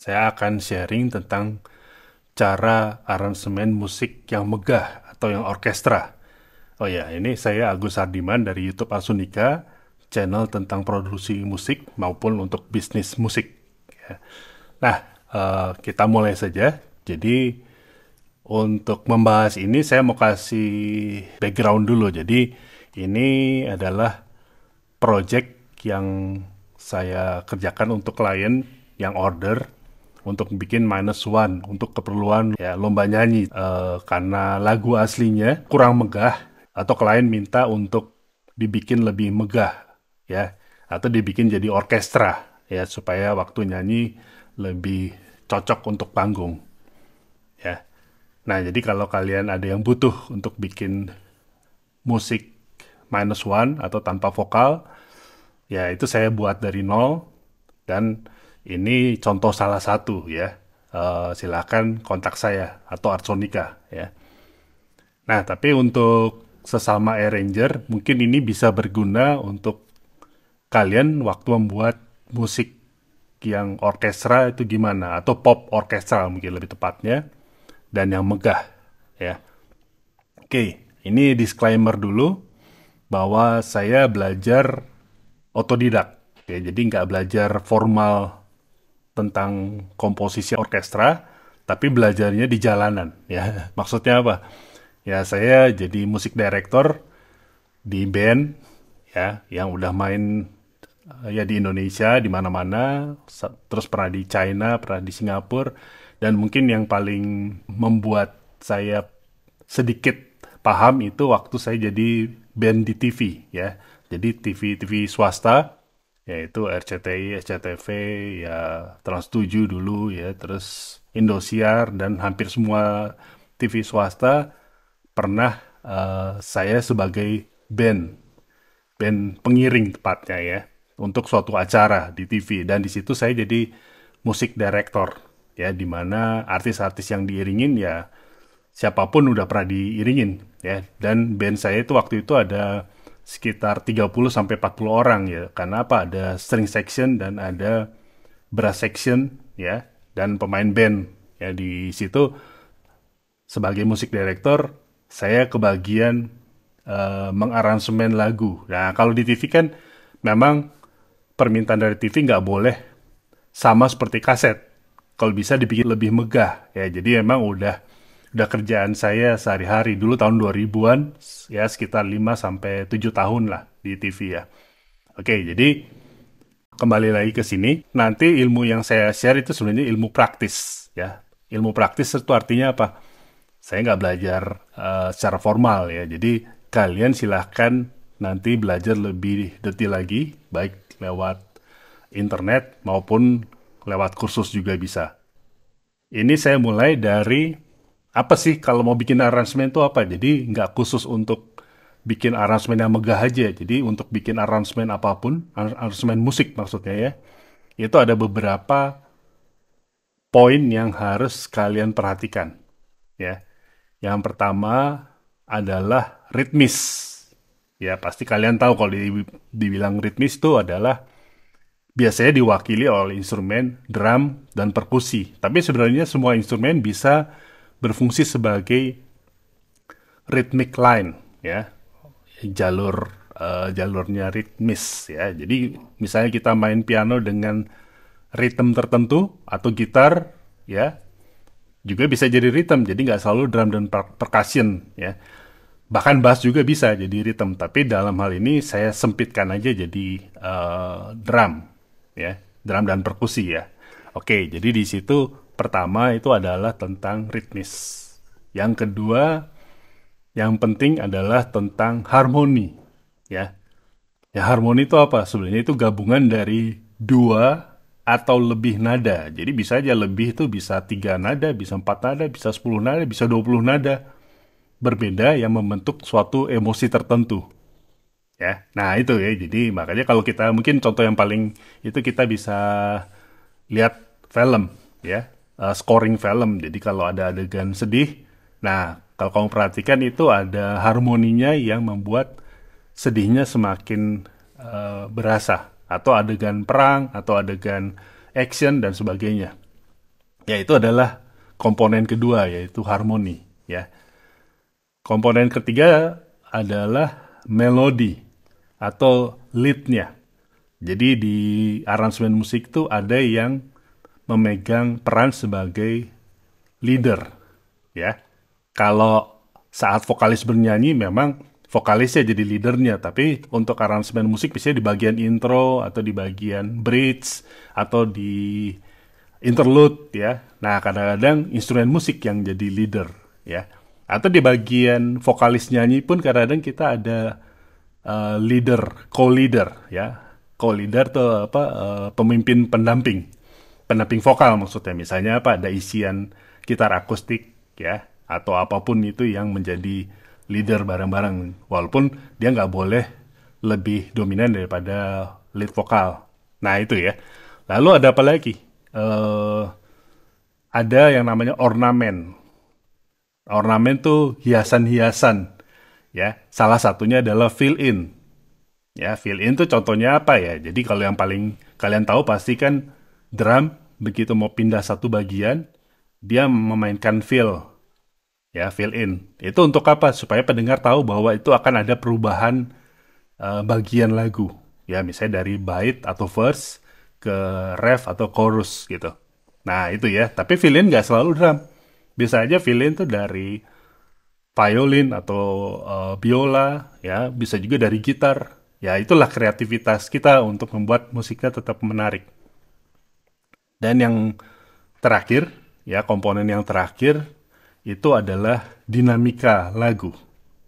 saya akan sharing tentang cara aransemen musik yang megah atau yang orkestra. Oh ya, ini saya Agus Hardiman dari YouTube Arsunika, channel tentang produksi musik maupun untuk bisnis musik. Ya. Nah, kita mulai saja. Jadi, untuk membahas ini saya mau kasih background dulu. Jadi, ini adalah project yang saya kerjakan untuk klien yang order untuk bikin minus one untuk keperluan ya lomba nyanyi. Karena lagu aslinya kurang megah atau klien minta untuk dibikin lebih megah ya, atau dibikin jadi orkestra ya supaya waktu nyanyi lebih cocok untuk panggung ya. Nah, jadi kalau kalian ada yang butuh untuk bikin musik minus one atau tanpa vokal, ya itu saya buat dari nol, dan ini contoh salah satu ya. Silakan kontak saya atau Artsonika ya. Nah, tapi untuk sesama arranger, mungkin ini bisa berguna untuk kalian waktu membuat musik yang orkestra itu gimana, atau pop orkestra mungkin lebih tepatnya, dan yang megah ya. Oke, ini disclaimer dulu bahwa saya belajar otodidak. Ya, jadi nggak belajar formal tentang komposisi orkestra, tapi belajarnya di jalanan. Ya, maksudnya apa? Ya, saya jadi musik director di band ya yang udah main ya di Indonesia di mana-mana, terus pernah di China, pernah di Singapura, dan mungkin yang paling membuat saya sedikit paham itu waktu saya jadi band di TV ya. Jadi TV swasta yaitu RCTI, SCTV, ya Trans 7 dulu ya, terus Indosiar dan hampir semua TV swasta pernah saya sebagai band pengiring tepatnya ya untuk suatu acara di TV, dan di situ saya jadi musik director ya, di mana artis-artis yang diiringin ya siapapun udah pernah diiringin ya, dan band saya itu waktu itu ada sekitar 30 sampai 40 orang ya. Karena apa? Ada string section dan ada brass section ya, dan pemain band ya. Di situ sebagai musik director saya kebagian mengaransemen lagu. Nah, kalau di TV kan memang permintaan dari TV nggak boleh sama seperti kaset. Kalau bisa dibikin lebih megah ya. Jadi emang udah kerjaan saya sehari-hari dulu tahun 2000-an ya, sekitar 5 sampai 7 tahun lah di TV ya. Oke, jadi kembali lagi ke sini. Nanti ilmu yang saya share itu sebenarnya ilmu praktis ya. Ilmu praktis itu artinya apa? Saya nggak belajar secara formal ya. Jadi kalian silahkan nanti belajar lebih detail lagi, baik lewat internet maupun lewat kursus juga bisa. Ini saya mulai dari apa sih kalau mau bikin aransemen itu apa? Jadi nggak khusus untuk bikin aransemen yang megah aja. Jadi untuk bikin aransemen apapun, aransemen musik maksudnya ya, itu ada beberapa poin yang harus kalian perhatikan ya. Yang pertama adalah ritmis. Ya, pasti kalian tahu kalau dibilang ritmis itu adalah biasanya diwakili oleh instrumen drum dan perkusi. Tapi sebenarnya semua instrumen bisa berfungsi sebagai rhythmic line ya, jalurnya ritmis ya. Jadi misalnya kita main piano dengan ritme tertentu atau gitar ya, juga bisa jadi ritme. Jadi nggak selalu drum dan percussion ya. Bahkan bass juga bisa jadi ritme. Tapi dalam hal ini saya sempitkan aja jadi drum ya, drum dan perkusi ya. Oke, jadi di situ pertama itu adalah tentang ritmis. Yang kedua, yang penting adalah tentang harmoni ya. Ya, harmoni itu apa? Sebenarnya itu gabungan dari dua atau lebih nada. Jadi bisa aja lebih itu bisa 3 nada, bisa 4 nada, bisa 10 nada, bisa 20 nada. Berbeda yang membentuk suatu emosi tertentu. Ya, nah itu ya. Jadi makanya kalau kita mungkin contoh yang paling itu kita bisa lihat film ya, scoring film. Jadi kalau ada adegan sedih, nah kalau kamu perhatikan itu ada harmoninya yang membuat sedihnya semakin berasa, atau adegan perang atau adegan action dan sebagainya. yaitu adalah komponen kedua, yaitu harmoni, ya. Komponen ketiga adalah melodi atau leadnya. Jadi di aransemen musik itu ada yang memegang peran sebagai leader, ya. Kalau saat vokalis bernyanyi memang vokalisnya jadi leadernya, tapi untuk aransemen musik biasanya di bagian intro atau di bagian bridge atau di interlude, ya. Nah, kadang-kadang instrumen musik yang jadi leader, ya. Atau di bagian vokalis nyanyi pun kadang-kadang kita ada leader, co-leader, ya. Co-leader tuh apa, pemimpin pendamping. Pendamping vokal maksudnya. Misalnya apa? Ada isian gitar akustik, ya, atau apapun itu yang menjadi leader bareng-bareng. Walaupun dia nggak boleh lebih dominan daripada lead vokal. Nah, itu ya. Lalu ada apa lagi? eh ada yang namanya ornamen. Ornamen tuh hiasan-hiasan, ya. Salah satunya adalah fill in. Ya, fill in tuh contohnya apa ya? Jadi kalau yang paling kalian tahu pasti kan drum begitu mau pindah satu bagian, dia memainkan fill, ya, fill in. Itu untuk apa? Supaya pendengar tahu bahwa itu akan ada perubahan bagian lagu. Ya, misalnya dari bait atau verse ke ref atau chorus gitu. Nah, itu ya. Tapi fill in nggak selalu drum. Bisa aja fill in tuh dari violin atau biola, ya, bisa juga dari gitar. Ya, itulah kreativitas kita untuk membuat musiknya tetap menarik. Dan yang terakhir, ya, komponen yang terakhir itu adalah dinamika lagu.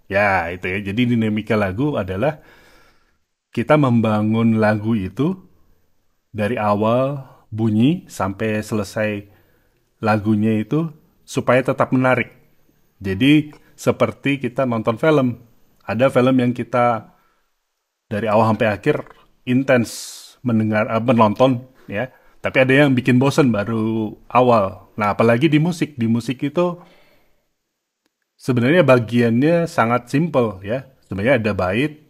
Ya, itu ya. Jadi dinamika lagu adalah kita membangun lagu itu dari awal bunyi sampai selesai lagunya itu supaya tetap menarik. Jadi seperti kita nonton film. Ada film yang kita dari awal sampai akhir intens menonton, ya. Tapi ada yang bikin bosen baru awal. Nah, apalagi di musik. Di musik itu sebenarnya bagiannya sangat simple, ya. Sebenarnya ada bait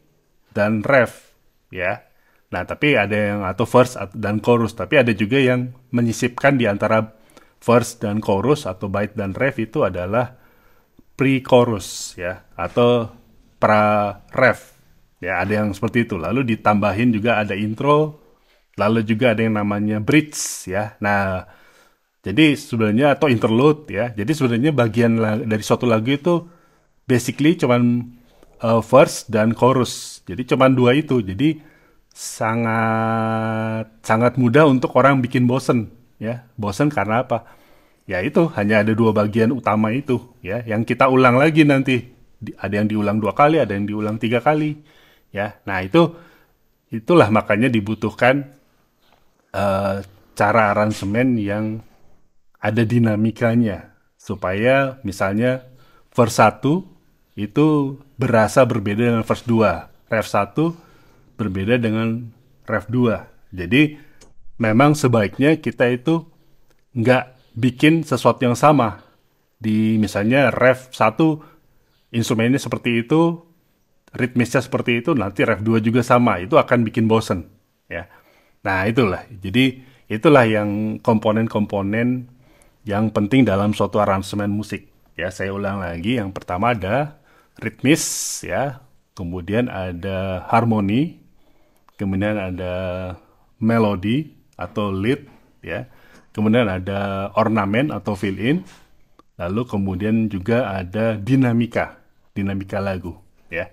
dan ref, ya. Nah, tapi ada yang atau verse dan chorus, tapi ada juga yang menyisipkan di antara verse dan chorus atau bait dan ref itu adalah pre-chorus, ya, atau pra-ref. Ya, ada yang seperti itu. Lalu ditambahin juga ada intro, lalu juga ada yang namanya bridge, ya. Nah, jadi sebenarnya atau interlude, ya. Jadi sebenarnya bagian dari suatu lagu itu basically cuman verse dan chorus. Jadi cuman dua itu. Jadi sangat sangat mudah untuk orang bikin bosen, ya. Bosen karena apa? Ya itu hanya ada dua bagian utama itu, ya, yang kita ulang lagi nanti. Ada yang diulang dua kali, ada yang diulang tiga kali, ya. Nah, itulah makanya dibutuhkan eh, cara aransemen yang ada dinamikanya supaya misalnya verse satu itu berasa berbeda dengan verse 2, ref satu berbeda dengan ref 2. Jadi memang sebaiknya kita itu nggak bikin sesuatu yang sama. Di misalnya ref satu instrumennya seperti itu, ritmisnya seperti itu, nanti ref 2 juga sama. Itu akan bikin bosen, ya. Nah, itulah. Jadi itulah yang komponen-komponen yang penting dalam suatu aransemen musik. Ya, saya ulang lagi. Yang pertama ada ritmis, ya. Kemudian ada harmoni, kemudian ada melodi atau lead, ya. Kemudian ada ornamen atau fill in, lalu kemudian juga ada dinamika, dinamika lagu, ya.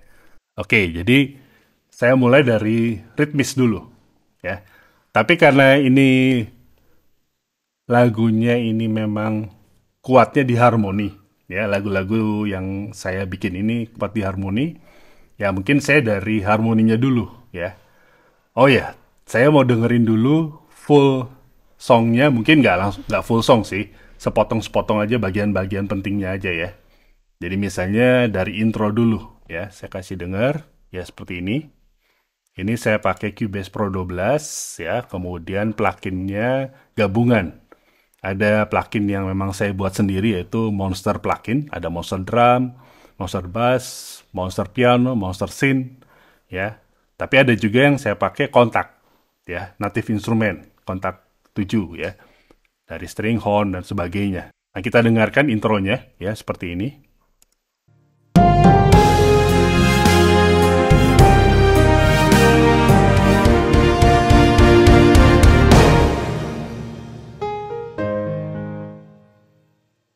Oke, jadi saya mulai dari ritmis dulu, ya. Tapi karena ini lagunya ini memang kuatnya di harmoni, ya, lagu-lagu yang saya bikin ini kuat di harmoni, ya mungkin saya dari harmoninya dulu, ya. Oh ya, saya mau dengerin dulu full songnya, mungkin nggak full song sih, sepotong-sepotong aja bagian-bagian pentingnya aja ya. Jadi misalnya dari intro dulu ya, saya kasih dengar ya seperti ini. Ini saya pakai Cubase Pro 12 ya, kemudian pluginnya gabungan. Ada plugin yang memang saya buat sendiri yaitu Monster plugin, ada Monster Drum, Monster Bass, Monster Piano, Monster Synth, ya. Tapi ada juga yang saya pakai kontak, ya, native instrument, kontak 7 ya. dari string, horn, dan sebagainya. Nah, kita dengarkan intronya ya seperti ini.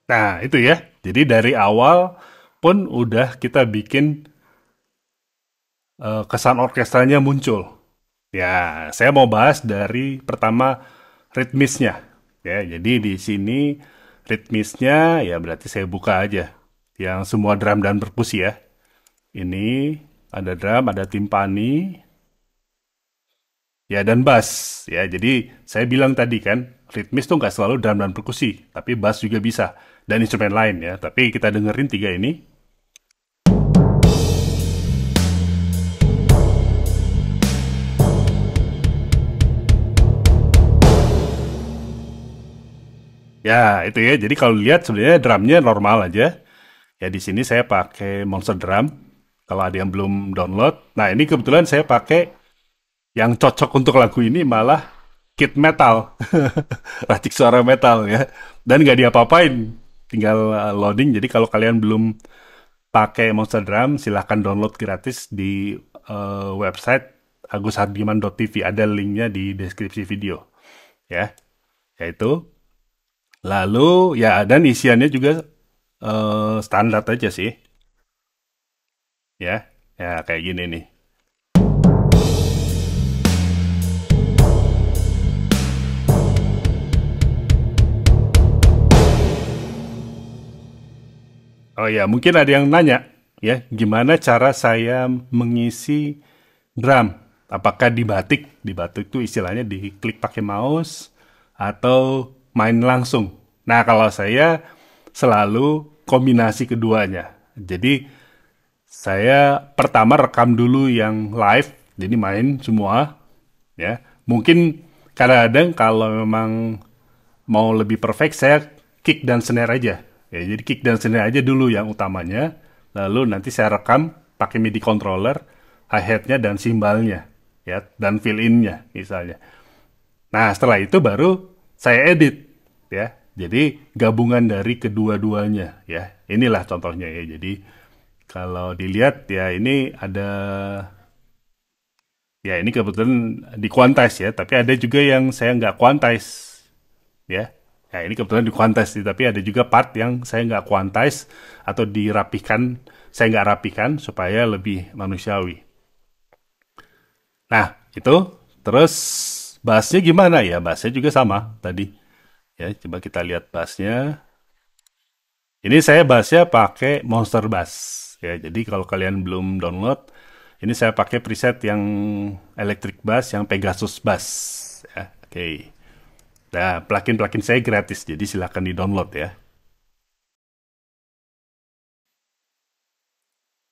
Nah, itu ya. Jadi dari awal pun udah kita bikin kesan orkestranya muncul. Ya, saya mau bahas dari pertama ritmisnya. Ya, jadi di sini ritmisnya ya berarti saya buka aja. Yang semua drum dan perkusi ya. Ini ada drum, ada timpani, ya dan bass. Ya, jadi saya bilang tadi kan, ritmis tuh nggak selalu drum dan perkusi, tapi bass juga bisa. Dan instrumen lain ya. Tapi kita dengerin tiga ini. Ya, itu ya. Jadi kalau lihat sebenarnya drumnya normal aja. Ya di sini saya pakai Monster Drum. Kalau ada yang belum download. Nah, ini kebetulan saya pakai yang cocok untuk lagu ini malah kit metal. Racik suara metal ya. Dan nggak diapa-apain. Tinggal loading. Jadi kalau kalian belum pakai Monster Drum, silahkan download gratis di website agushardiman.tv. Ada linknya di deskripsi video. Ya, yaitu. Lalu ya dan isiannya juga standar aja sih. Ya, ya kayak gini nih. Oh ya, mungkin ada yang nanya ya, gimana cara saya mengisi drum? Apakah di batik? Di batik itu istilahnya diklik pakai mouse atau main langsung. Nah, kalau saya selalu kombinasi keduanya. Jadi saya pertama rekam dulu yang live, jadi main semua ya. Mungkin kadang-kadang kalau memang mau lebih perfect, saya kick dan snare aja. Ya, jadi kick dan snare aja dulu yang utamanya. Lalu nanti saya rekam pakai MIDI controller, hi-hat-nya dan simbalnya, ya, dan fill-in-nya misalnya. Nah, setelah itu baru saya edit, ya. Jadi gabungan dari kedua-duanya, ya. Inilah contohnya ya. Jadi kalau dilihat ya ini ada, ya ini kebetulan di quantize ya. Tapi ada juga yang saya nggak quantize, ya. Ya ini kebetulan di quantize, tapi ada juga part yang saya nggak quantize atau dirapihkan, saya nggak rapikan supaya lebih manusiawi. Nah, itu. Terus bassnya gimana ya? Bassnya juga sama tadi. Ya, coba kita lihat bassnya. Ini saya bassnya pakai Monster Bass. Ya, jadi kalau kalian belum download, ini saya pakai preset yang electric bass, yang Pegasus Bass. Ya, oke. Nah, plugin-plugin saya gratis, jadi silahkan di-download ya.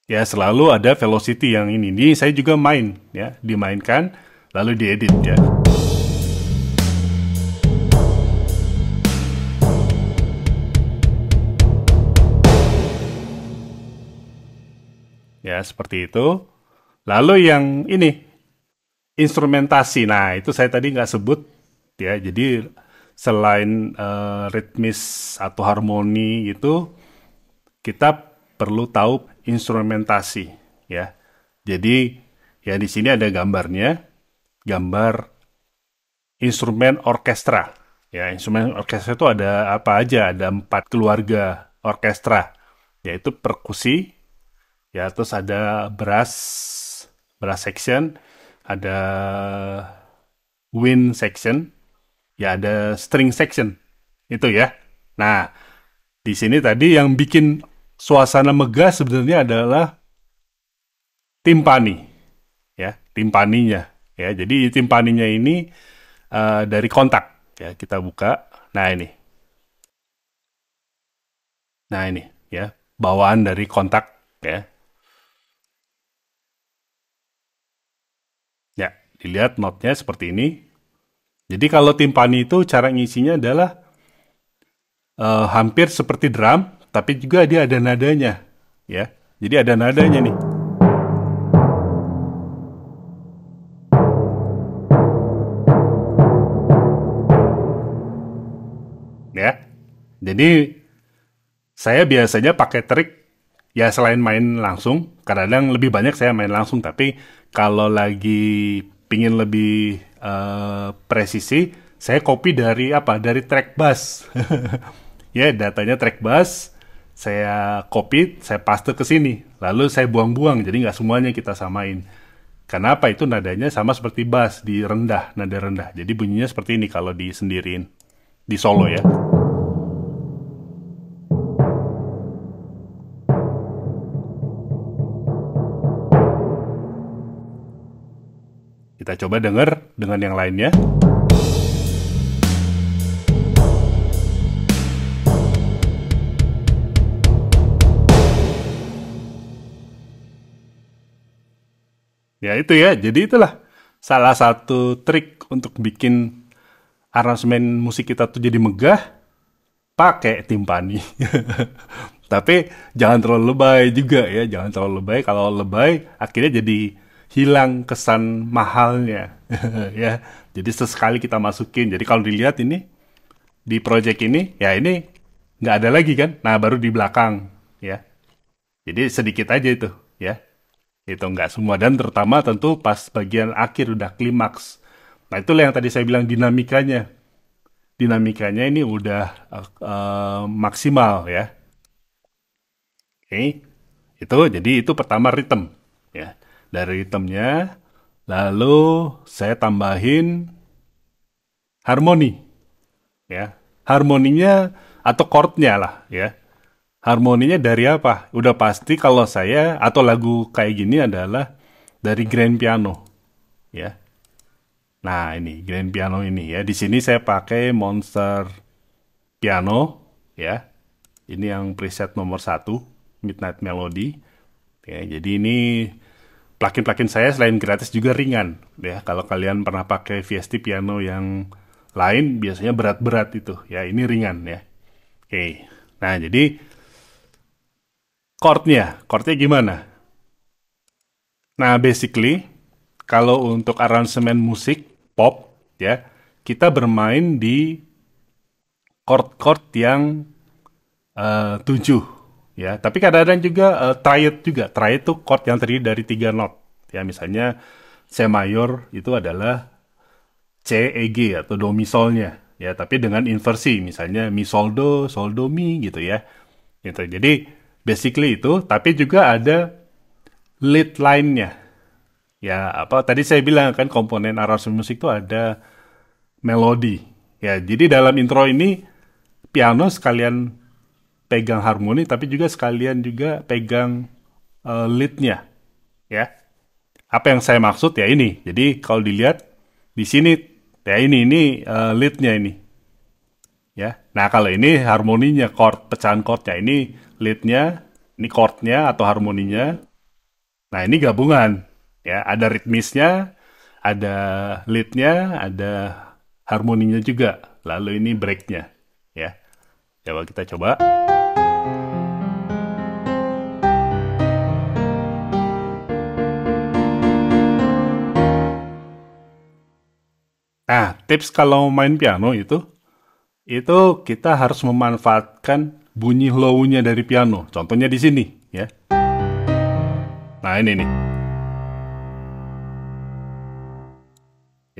Ya, selalu ada velocity yang ini. Ini saya juga main, ya, dimainkan, lalu diedit ya. Ya, seperti itu. Lalu yang ini, instrumentasi. Nah, itu saya tadi nggak sebut, ya. Jadi, selain ritmis atau harmoni itu, kita perlu tahu instrumentasi, ya. Jadi, ya di sini ada gambarnya, gambar instrumen orkestra. Ya, instrumen orkestra itu ada apa aja? Ada 4 keluarga orkestra, yaitu perkusi, ya terus ada brass section, ada wind section, ya ada string section, itu ya. Nah, di sini tadi yang bikin suasana megah sebenarnya adalah timpani, ya timpaninya, ya. Jadi timpaninya ini dari kontak, ya kita buka. Nah ini, ya bawaan dari kontak, ya. Ya, dilihat notnya seperti ini. Jadi kalau timpani itu cara ngisinya adalah hampir seperti drum, tapi juga dia ada nadanya, ya. Jadi ada nadanya nih. Jadi saya biasanya pakai trik ya selain main langsung, kadang-kadang lebih banyak saya main langsung. Tapi kalau lagi pingin lebih presisi, saya copy dari apa? Dari track bass. Ya, datanya track bass, saya copy, saya paste ke sini. Lalu saya buang-buang, jadi nggak semuanya kita samain. Kenapa itu nadanya sama seperti bass di rendah, nada rendah. Jadi bunyinya seperti ini kalau disendiriin, di solo ya. Kita coba denger dengan yang lainnya. Ya itu ya, jadi itulah salah satu trik untuk bikin aransemen musik kita tuh jadi megah, pakai timpani. Tapi jangan terlalu lebay juga ya, jangan terlalu lebay. Kalau lebay akhirnya jadi hilang kesan mahalnya. Ya, jadi sesekali kita masukin. Jadi kalau dilihat ini di project ini, ya ini nggak ada lagi kan. Nah baru di belakang ya. Jadi sedikit aja itu ya. Itu nggak semua dan terutama tentu pas bagian akhir udah klimaks. Nah itulah yang tadi saya bilang dinamikanya. Dinamikanya ini udah maksimal ya. Oke, itu jadi itu pertama ritme ya. Dari ritmenya, lalu saya tambahin harmoni ya. Harmoninya atau chordnya lah ya. Harmoninya dari apa? Udah pasti kalau saya atau lagu kayak gini adalah dari grand piano ya. Nah ini grand piano ini ya. Di sini saya pakai Monster Piano ya. Ini yang preset nomor satu, Midnight Melody. Ya, jadi ini plugin-plugin saya selain gratis juga ringan. Ya, kalau kalian pernah pakai VST piano yang lain, biasanya berat-berat itu. Ya, ini ringan ya. Oke. Nah, jadi chordnya gimana? Nah, basically, kalau untuk aransemen musik pop, ya, kita bermain di chord-chord yang tujuh ya tapi kadang-kadang juga triad juga triad itu chord yang terdiri dari tiga not ya misalnya C mayor itu adalah C E G atau do mi solnya ya tapi dengan inversi misalnya mi sol do mi gitu ya gitu jadi basically itu tapi juga ada lead line-nya ya apa tadi saya bilang kan komponen aransemen musik itu ada melodi ya jadi dalam intro ini piano sekalian pegang harmoni tapi juga sekalian juga pegang lead-nya ya. Apa yang saya maksud ya ini. Jadi kalau dilihat di sini ya ini lead-nya ini ya. Nah, kalau ini harmoninya chord pecahan chordnya ini lead-nya, ini chord-nya atau harmoninya. Nah, ini gabungan ya, ada ritmisnya, ada lead-nya, ada harmoninya juga. Lalu ini break-nya ya. Coba kita coba. Nah, tips kalau main piano itu kita harus memanfaatkan bunyi low-nya dari piano. Contohnya di sini, ya. Nah, ini nih.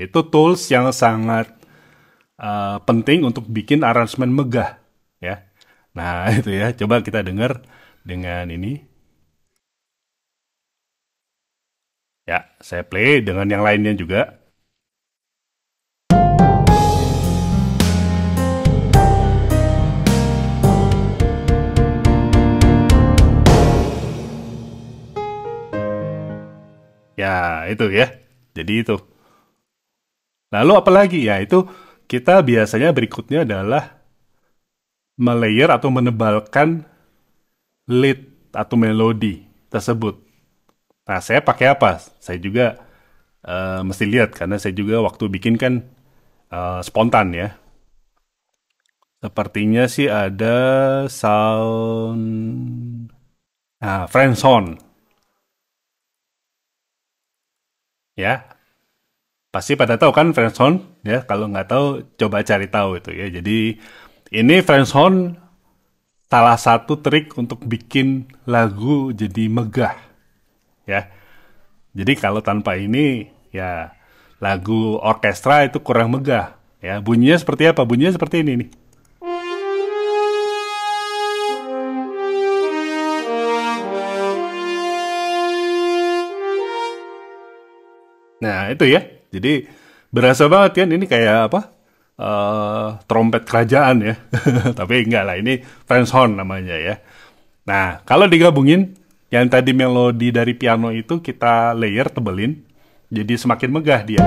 Itu tools yang sangat penting untuk bikin aransemen megah, ya. Nah, itu ya. Coba kita dengar dengan ini. Ya, saya play dengan yang lainnya juga. Ya, itu ya. Jadi itu. Lalu apalagi? Ya, itu kita biasanya berikutnya adalah melayer atau menebalkan lead atau melodi tersebut. Nah, saya pakai apa? Saya juga mesti lihat karena saya juga waktu bikin kan spontan ya. Sepertinya sih ada sound friendzone ya. Pasti pada tahu kan friendzone ya. Kalau nggak tahu coba cari tahu itu ya. Jadi Ini French horn salah satu trik untuk bikin lagu jadi megah, ya. Jadi kalau tanpa ini, ya lagu orkestra itu kurang megah. Ya, bunyinya seperti apa? Bunyinya seperti ini nih. Nah, itu ya. Jadi berasa banget kan ini kayak apa? Trompet kerajaan ya. Tapi enggak lah, ini French horn namanya ya. Nah, kalau digabungin yang tadi melodi dari piano itu kita layer tebelin, jadi semakin megah dia.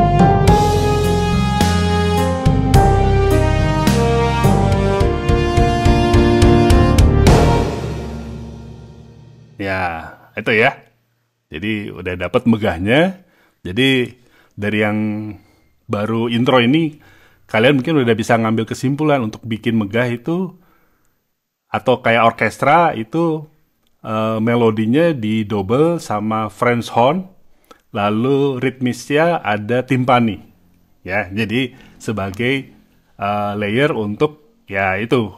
Ya, itu ya. Jadi udah dapat megahnya. Jadi dari yang baru intro ini kalian mungkin udah bisa ngambil kesimpulan untuk bikin megah itu atau kayak orkestra itu melodinya di double sama French horn, lalu ritmisnya ada timpani. Ya, jadi sebagai layer untuk ya itu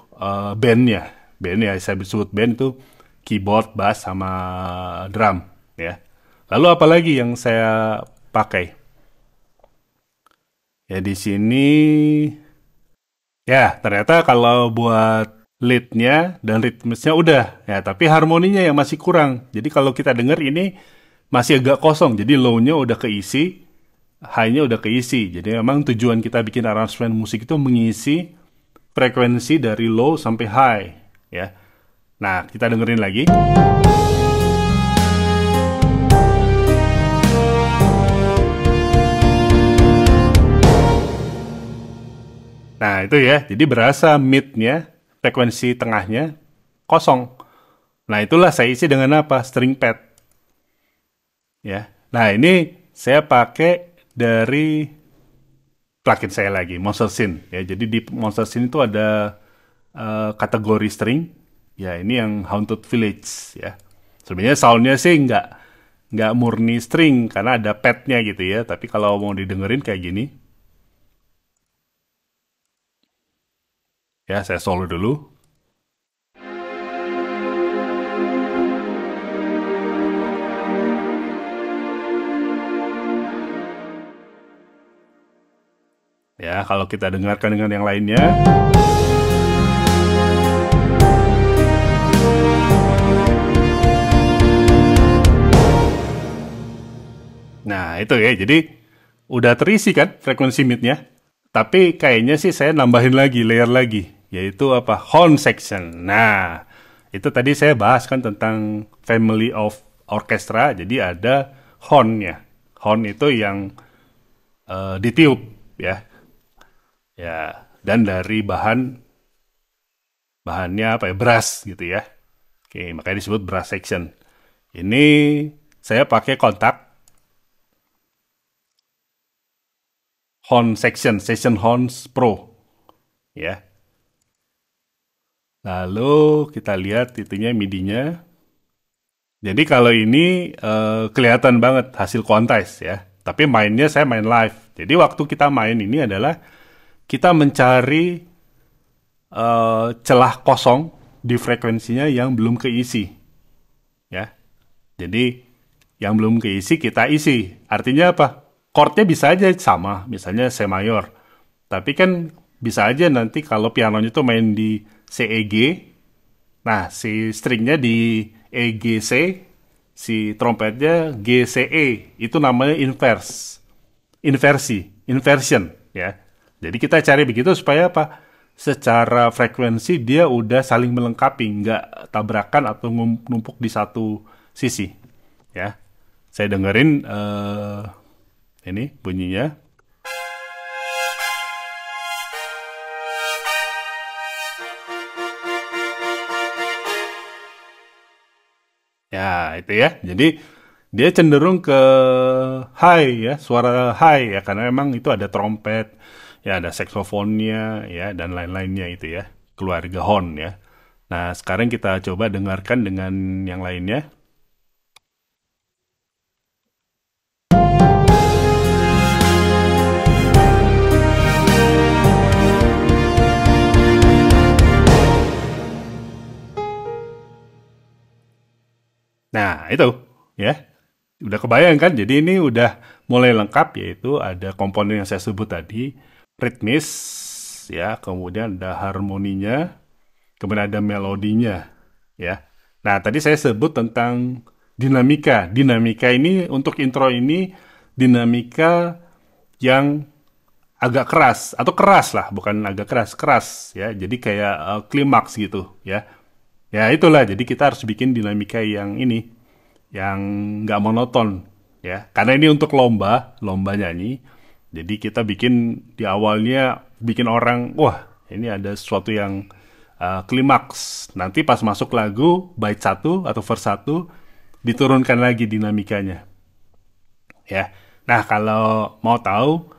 bandnya. Bandnya saya sebut band itu keyboard, bass sama drum ya. Lalu apa lagi yang saya pakai? Ya di sini ya ternyata kalau buat leadnya dan ritmisnya udah ya, tapi harmoninya yang masih kurang. Jadi kalau kita dengar ini masih agak kosong. Jadi low-nya udah keisi, high-nya udah keisi. Jadi memang tujuan kita bikin arrangement musik itu mengisi frekuensi dari low sampai high ya. Nah, kita dengerin lagi. Nah, itu ya. Jadi berasa mid-nya, frekuensi tengahnya, kosong. Nah, itulah saya isi dengan apa? String pad. Ya. Nah, ini saya pakai dari plugin saya lagi, Monster Synth. Ya, jadi di Monster Synth itu ada kategori string. Ya, ini yang Haunted Village. Ya. Sebenarnya soundnya sih nggak murni string, karena ada padnya gitu ya. Tapi kalau mau didengerin kayak gini, ya, saya solo dulu. Ya, kalau kita dengarkan dengan yang lainnya. Nah, itu ya. Jadi, udah terisi kan frekuensi mid-nya. Tapi kayaknya sih saya nambahin lagi, layer lagi. Yaitu apa? Horn section. Nah, itu tadi saya bahas kan tentang family of orchestra. Jadi ada horn-nya. Horn itu yang ditiup ya. Ya, dan dari bahannya apa ya? Brass gitu ya. Oke, makanya disebut brass section. Ini saya pakai kontak horn section, Session Horns Pro. Ya. Lalu kita lihat itunya MIDI-nya. Jadi kalau ini kelihatan banget hasil quantize ya. Tapi mainnya saya main live. Jadi waktu kita main ini adalah kita mencari celah kosong di frekuensinya yang belum keisi. Ya. Jadi yang belum keisi kita isi. Artinya apa? Chordnya bisa aja sama, misalnya C mayor. Tapi kan bisa aja nanti kalau pianonya itu main di C E G, nah si stringnya di E G C, si trompetnya G C E, itu namanya inversion ya. Jadi kita cari begitu supaya apa? Secara frekuensi dia udah saling melengkapi, nggak tabrakan atau numpuk di satu sisi ya. Saya dengerin ini bunyinya. Ya, itu ya. Jadi dia cenderung ke high ya, suara high ya, karena memang itu ada trompet, ya ada saksofonnya ya, dan lain-lainnya itu ya, keluarga horn ya. Nah, sekarang kita coba dengarkan dengan yang lainnya. Nah, itu ya. Udah kebayang kan? Jadi ini udah mulai lengkap, yaitu ada komponen yang saya sebut tadi, ritmis, ya, kemudian ada harmoninya, kemudian ada melodinya, ya. Nah, tadi saya sebut tentang dinamika. Dinamika ini untuk intro ini dinamika yang agak keras atau keras lah, bukan agak keras, keras ya. Jadi kayak klimaks gitu ya. Ya itulah. Jadi kita harus bikin dinamika yang ini, yang nggak monoton ya. Karena ini untuk lomba, lomba nyanyi. Jadi kita bikin di awalnya bikin orang, wah ini ada sesuatu yang klimaks. Nanti pas masuk lagu bait satu atau verse satu diturunkan lagi dinamikanya ya. Nah kalau mau tahu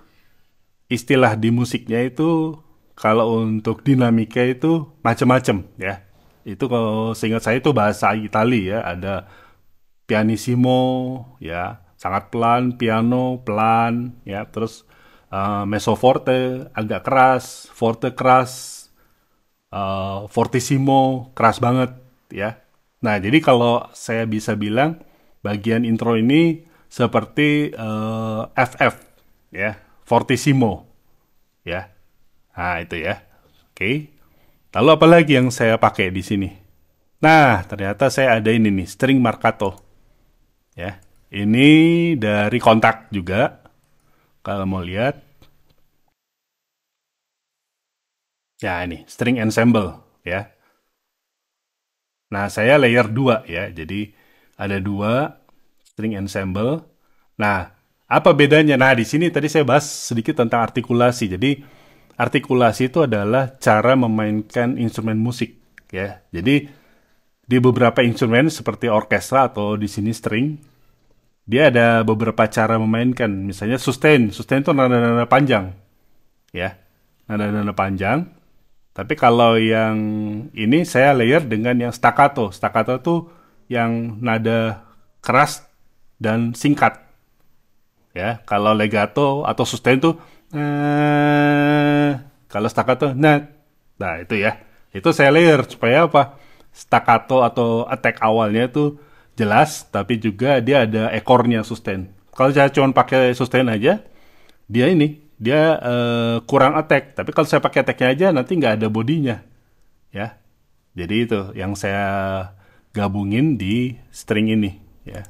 istilah di musiknya itu kalau untuk dinamika itu macam-macam ya. Itu kalau seingat saya itu bahasa Itali ya, ada pianissimo ya, sangat pelan, piano pelan ya, terus mezzo forte agak keras, forte keras, fortissimo keras banget ya. Nah, jadi kalau saya bisa bilang bagian intro ini seperti FF ya, fortissimo ya. Nah, itu ya. Oke. Lalu apa lagi yang saya pakai di sini? Nah, ternyata saya ada ini nih, string marcato. Ya. Ini dari kontak juga. Kalau mau lihat. Ya, ini string ensemble ya. Nah, saya layer 2 ya. Jadi ada dua string ensemble. Nah, apa bedanya? Nah, di sini tadi saya bahas sedikit tentang artikulasi. Jadi artikulasi itu adalah cara memainkan instrumen musik ya. Jadi di beberapa instrumen seperti orkestra atau di sini string, dia ada beberapa cara memainkan. Misalnya sustain, sustain itu nada-nada panjang, ya, nada-nada panjang. Tapi kalau yang ini saya layer dengan yang staccato. Staccato itu yang nada keras dan singkat, ya. Kalau legato atau sustain tuh, kalau staccato, nah itu ya. Itu saya layer supaya apa? Staccato atau attack awalnya itu jelas, tapi juga dia ada ekornya sustain. Kalau saya cuma pakai sustain aja, dia ini dia kurang attack. Tapi kalau saya pakai attacknya aja, nanti nggak ada bodinya, ya. Jadi itu yang saya gabungin di string ini, ya.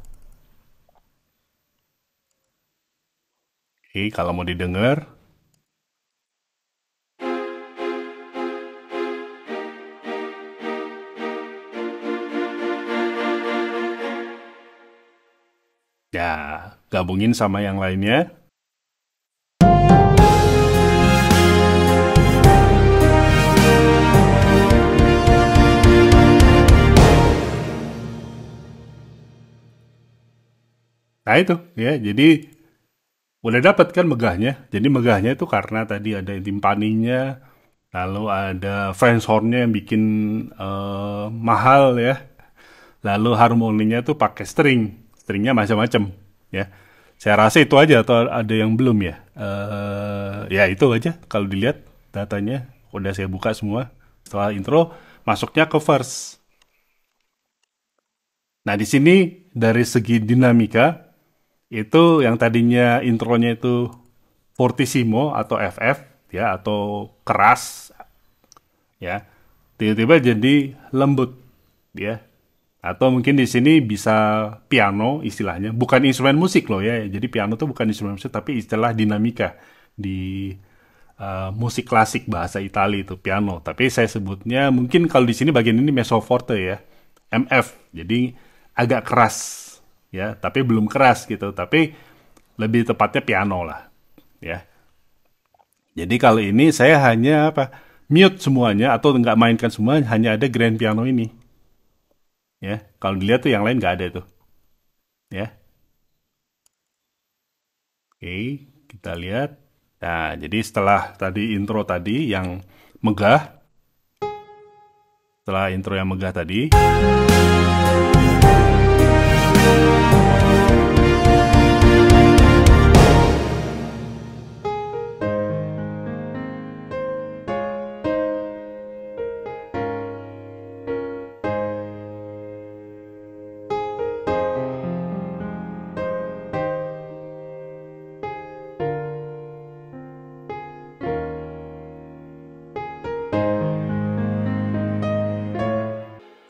Oke, kalau mau didengar, ya gabungin sama yang lainnya. Nah itu ya, jadi udah dapat kan megahnya. Jadi megahnya itu karena tadi ada timpaninya, lalu ada French hornnya yang bikin mahal ya. Lalu harmoninya tuh pakai string, stringnya macam-macam ya. Saya rasa itu aja atau ada yang belum ya. Ya itu aja kalau dilihat datanya udah saya buka semua. Setelah intro masuknya ke verse. Nah di sini dari segi dinamika itu yang tadinya intronya itu fortissimo atau FF ya atau keras ya, tiba-tiba jadi lembut ya. Atau mungkin di sini bisa piano istilahnya, bukan instrumen musik loh ya. Jadi piano tuh bukan instrumen musik tapi istilah dinamika di musik klasik bahasa Italia itu piano. Tapi saya sebutnya mungkin kalau di sini bagian ini mezzo forte ya, MF. Jadi agak keras ya, tapi belum keras gitu. Tapi lebih tepatnya piano lah ya. Jadi kalau ini saya hanya apa, mute semuanya atau nggak mainkan semua, hanya ada grand piano ini ya. Kalau dilihat tuh yang lain nggak ada tuh ya. Oke, kita lihat. Nah, jadi setelah tadi intro tadi yang megah, setelah intro yang megah tadi,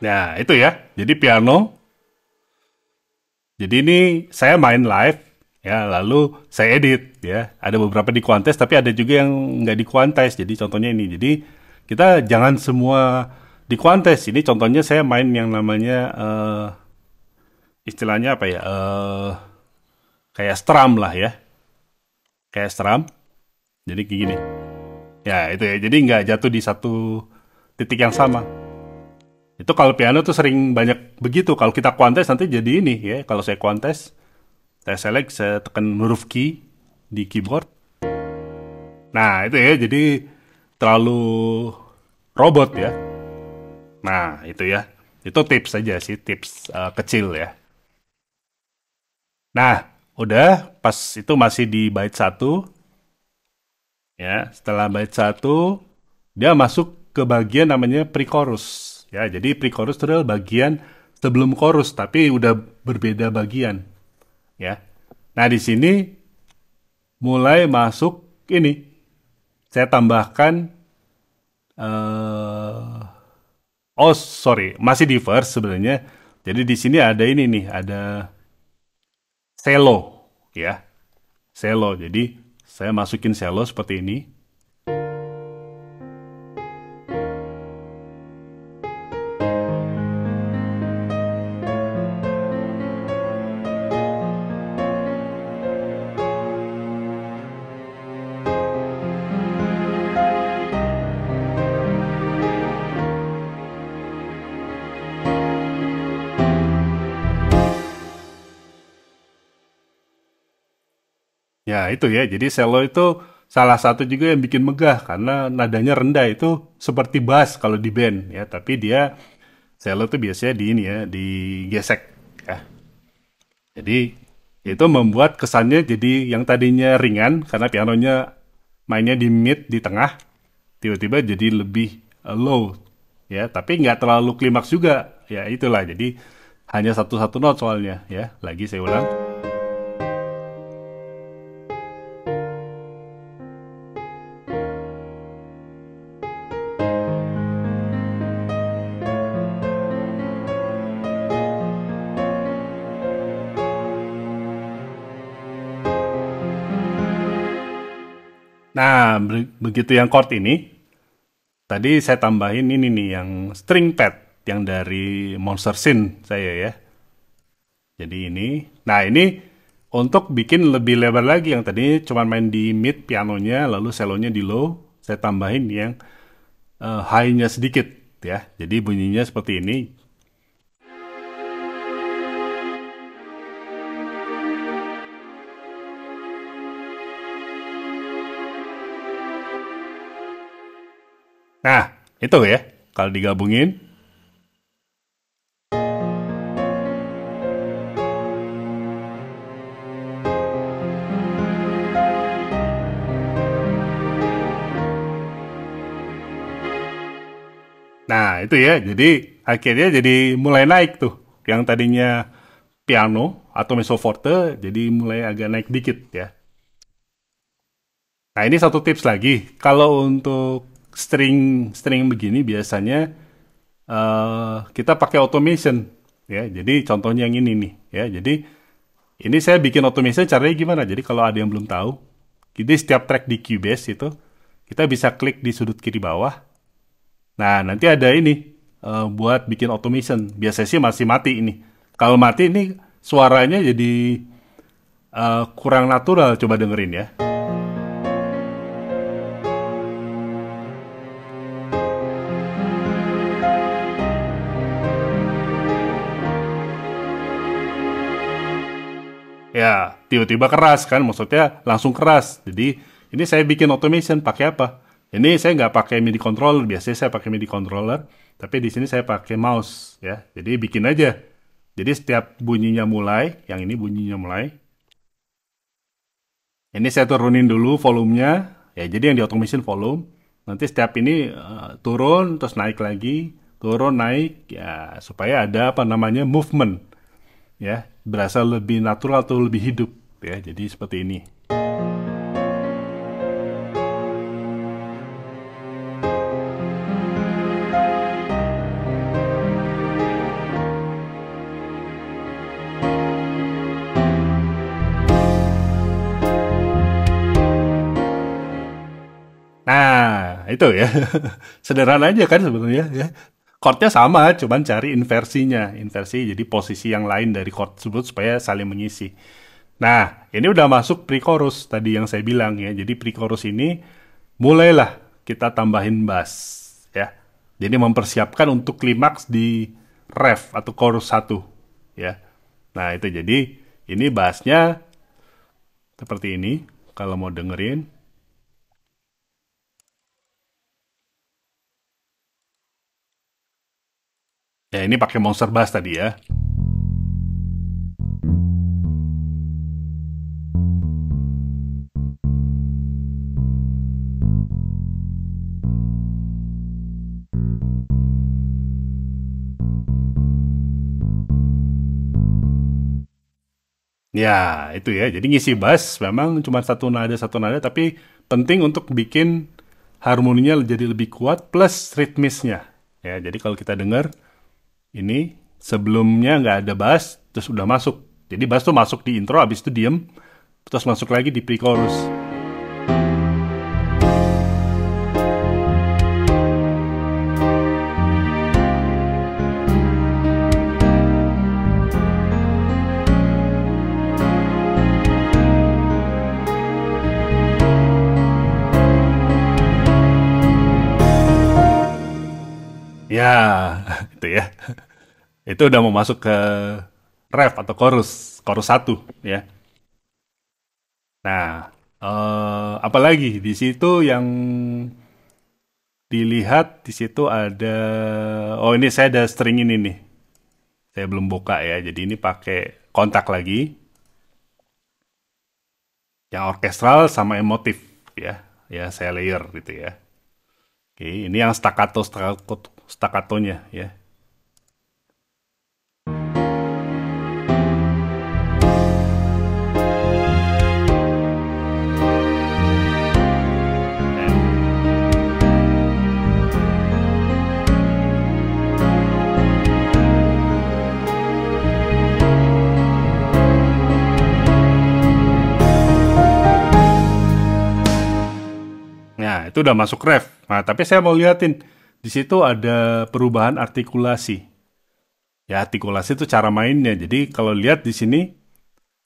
Nah, itu ya. Jadi piano. Jadi ini saya main live ya, lalu saya edit ya. Ada beberapa di Quantize tapi ada juga yang nggak di Quantize. Jadi contohnya ini. Jadi kita jangan semua di Quantize. Ini contohnya saya main yang namanya istilahnya apa ya? Kayak strum lah ya. Kayak strum. Jadi kayak gini. Ya, itu ya. Jadi nggak jatuh di satu titik yang sama. Itu kalau piano tuh sering banyak begitu. Kalau kita kuantes nanti jadi ini ya. Kalau saya kuantes, saya select, saya tekan huruf key di keyboard. Nah, itu ya. Jadi terlalu robot ya. Nah, itu ya. Itu tips saja sih, tips kecil ya. Nah, udah pas itu masih di bait satu ya. Setelah bait satu, dia masuk ke bagian namanya pre-chorus. Ya, jadi pre-chorus itu adalah bagian sebelum chorus, tapi udah berbeda bagian. Ya. Nah, di sini mulai masuk ini. Saya tambahkan oh sorry, masih di verse sebenarnya. Jadi di sini ada ini nih, ada cello, ya, cello. Jadi saya masukin cello seperti ini. Ya, itu ya. Jadi cello itu salah satu juga yang bikin megah karena nadanya rendah itu seperti bass kalau di band ya, tapi dia cello itu biasanya di ini ya, digesek ya. Jadi itu membuat kesannya jadi yang tadinya ringan karena pianonya mainnya di mid di tengah, tiba-tiba jadi lebih low ya, tapi nggak terlalu klimaks juga ya, itulah. Jadi hanya satu-satu not soalnya ya. Lagi saya ulang. Nah, begitu yang chord ini, tadi saya tambahin ini nih yang string pad yang dari Monster Scene saya ya. Jadi ini, nah ini untuk bikin lebih lebar lagi yang tadi cuma main di mid pianonya, lalu selonya di low, saya tambahin yang high-nya sedikit ya. Jadi bunyinya seperti ini. Nah, itu ya. Kalau digabungin. Nah, itu ya. Jadi akhirnya jadi mulai naik tuh. Yang tadinya piano atau mezzo forte jadi mulai agak naik dikit ya. Nah, ini satu tips lagi. Kalau untuk string string begini biasanya kita pakai automation ya. Jadi contohnya yang ini nih ya. Jadi ini saya bikin automation caranya gimana? Jadi kalau ada yang belum tahu, jadi setiap track di Cubase itu kita bisa klik di sudut kiri bawah. Nah, nanti ada ini buat bikin automation. Biasanya sih masih mati ini. Kalau mati ini suaranya jadi kurang natural. Coba dengerin ya. Ya, tiba-tiba keras kan, maksudnya langsung keras. Jadi ini saya bikin automation pakai apa? Ini saya nggak pakai MIDI controller, biasanya saya pakai MIDI controller, tapi di sini saya pakai mouse ya. Jadi bikin aja. Jadi setiap bunyinya mulai, yang ini bunyinya mulai. Ini saya turunin dulu volumenya, ya. Jadi yang di automation volume. Nanti setiap ini turun terus naik lagi, turun naik ya, supaya ada apa namanya movement ya, berasa lebih natural atau lebih hidup ya. Jadi seperti ini. Nah, itu ya. Sederhana aja kan sebenarnya ya. Chordnya sama, cuman cari inversinya. Inversi jadi posisi yang lain dari chord tersebut supaya saling mengisi. Nah, ini udah masuk pre-chorus tadi yang saya bilang ya. Jadi pre-chorus ini mulailah kita tambahin bass ya. Jadi mempersiapkan untuk klimaks di ref atau chorus satu ya. Nah, itu jadi ini bassnya seperti ini kalau mau dengerin. Ya, ini pakai monster bass tadi ya. Ya, itu ya. Jadi ngisi bass memang cuma satu nada, tapi penting untuk bikin harmoninya jadi lebih kuat plus ritmisnya. Ya, jadi kalau kita dengar ini sebelumnya nggak ada bass, terus udah masuk. Jadi bass tuh masuk di intro, habis itu diem, terus masuk lagi di pre-chorus. Ya, itu ya. Itu udah mau masuk ke ref atau chorus satu ya. Nah, apalagi di situ yang dilihat di situ ada, oh ini saya ada string ini nih. Saya belum buka ya, jadi ini pakai kontak lagi, yang orkestral sama emotif ya. Ya saya layer gitu ya. Oke, ini yang staccatonya ya. Nah, itu udah masuk ref. Nah, tapi saya mau liatin di situ ada perubahan artikulasi. Ya, artikulasi itu cara mainnya. Jadi kalau lihat di sini,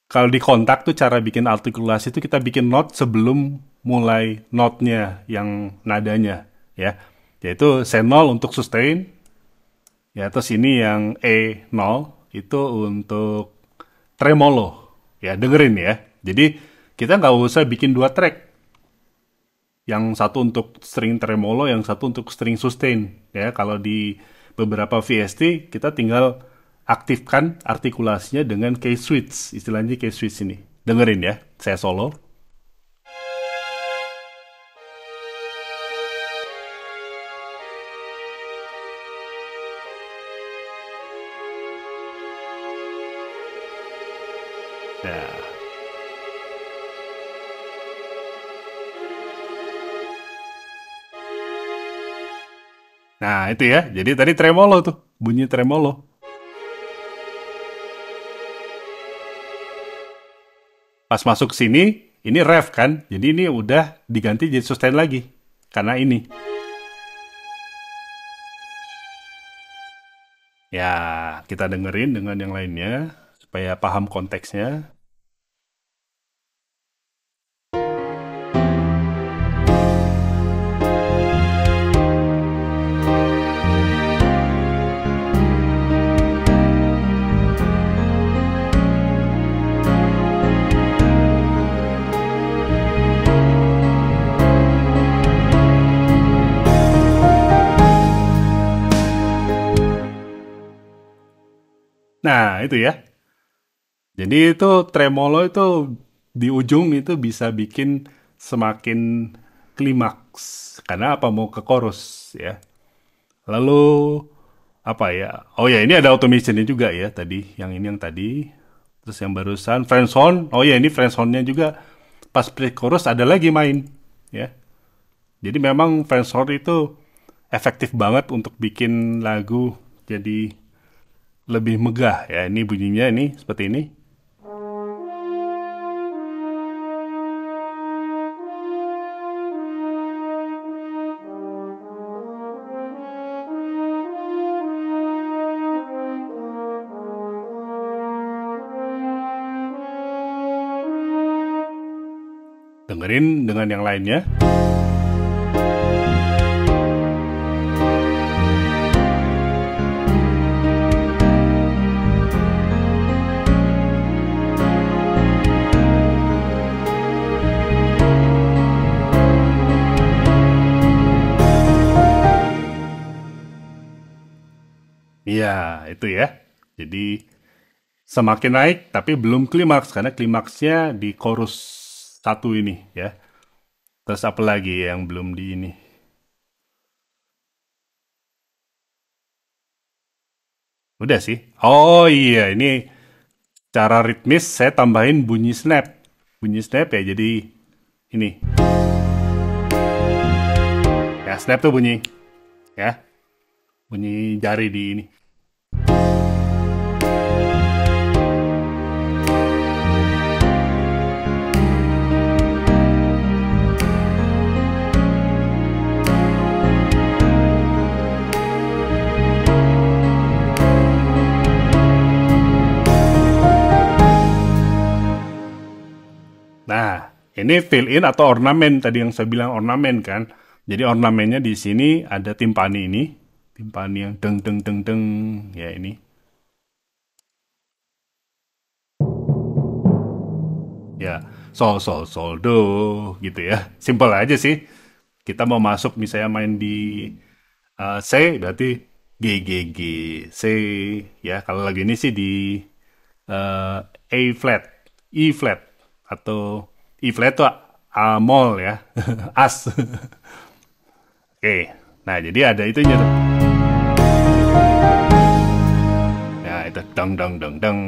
kalau di kontak tuh cara bikin artikulasi itu kita bikin note sebelum mulai note-nya yang nadanya, ya. Yaitu C0 untuk sustain, ya terus ini yang E0 itu untuk tremolo. Ya, dengerin ya. Jadi kita nggak usah bikin dua track. Yang satu untuk string tremolo, yang satu untuk string sustain. Ya, kalau di beberapa VST kita tinggal aktifkan artikulasinya dengan key switch, istilahnya key switch ini. Dengerin ya, saya solo. Ya. Nah, itu ya. Jadi tadi tremolo tuh, bunyi tremolo. Pas masuk sini, ini ref kan. Jadi ini udah diganti jadi sustain lagi. Karena ini. Ya, kita dengerin dengan yang lainnya supaya paham konteksnya. Nah, itu ya. Jadi itu tremolo itu di ujung itu bisa bikin semakin klimaks. Karena apa mau ke chorus ya. Lalu apa ya? Oh ya, ini ada automationnya juga ya tadi. Yang ini yang tadi. Terus yang barusan friendzone. Oh ya, ini friendzone-nya juga pas pre-chorus ada lagi main ya. Jadi memang friendzone itu efektif banget untuk bikin lagu jadi lebih megah ya. Ini bunyinya ini seperti ini. dengerin dengan yang lainnya. Iya, itu ya. Jadi semakin naik, tapi belum klimaks, karena klimaksnya di chorus satu ini ya. Terus apa lagi yang belum di ini? Udah sih. Oh iya, ini cara ritmis saya tambahin bunyi snap. Bunyi snap ya, jadi ini. Ya, snap tuh bunyi. Ya, bunyi jari di ini. Nah, ini fill in atau ornamen tadi yang saya bilang ornamen kan. Jadi ornamennya di sini ada timpani ini, timpani yang deng deng deng deng ya ini. Ya, sol sol sol do gitu ya. Simple aja sih. Kita mau masuk misalnya main di C berarti G G G C ya. Kalau lagi ini sih di A flat, E flat atau E flat tuh A mol ya. As. Oke. Nah, jadi ada itunya tuh. Ya, itu dang dang dang dang.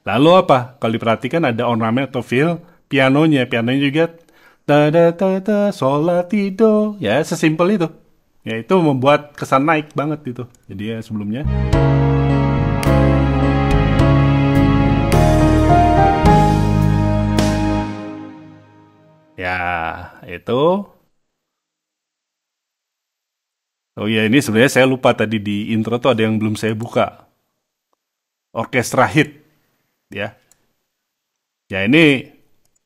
Lalu apa? Kalau diperhatikan ada ornamen atau fill pianonya. Pianonya juga da da da da sol la ti do. Ya, sesimpel itu. Ya, itu membuat kesan naik banget itu. Jadi ya sebelumnya. Ya, itu. Oh iya, ini sebenarnya saya lupa tadi di intro tuh ada yang belum saya buka. Orkestra hit, ya. Ya ini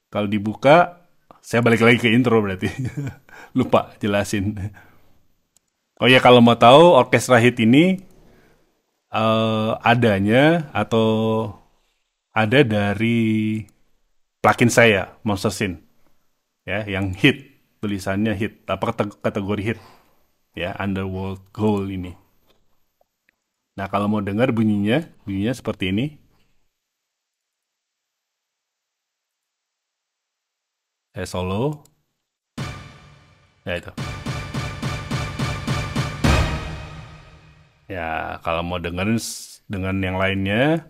kalau dibuka, saya balik lagi ke intro berarti. Lupa jelasin. Oh ya, kalau mau tahu orkestra hit ini adanya atau ada dari plugin saya, Monster Scene. Ya, yang hit, tulisannya hit, apa kategori hit. Ya, Underworld Gold ini. Nah, kalau mau dengar bunyinya, bunyinya seperti ini. Saya solo. Ya itu. Ya, kalau mau dengerin dengan yang lainnya,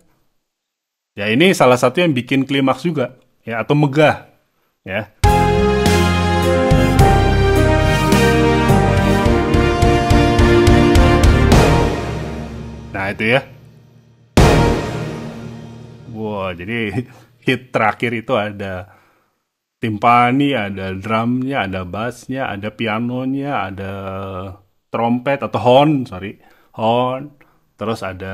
ya ini salah satu yang bikin klimaks juga, ya atau megah, ya. Nah itu ya. Wah, jadi hit terakhir itu ada timpani, ada drumnya, ada bassnya, ada pianonya, ada trompet atau horn, sorry, horn, terus ada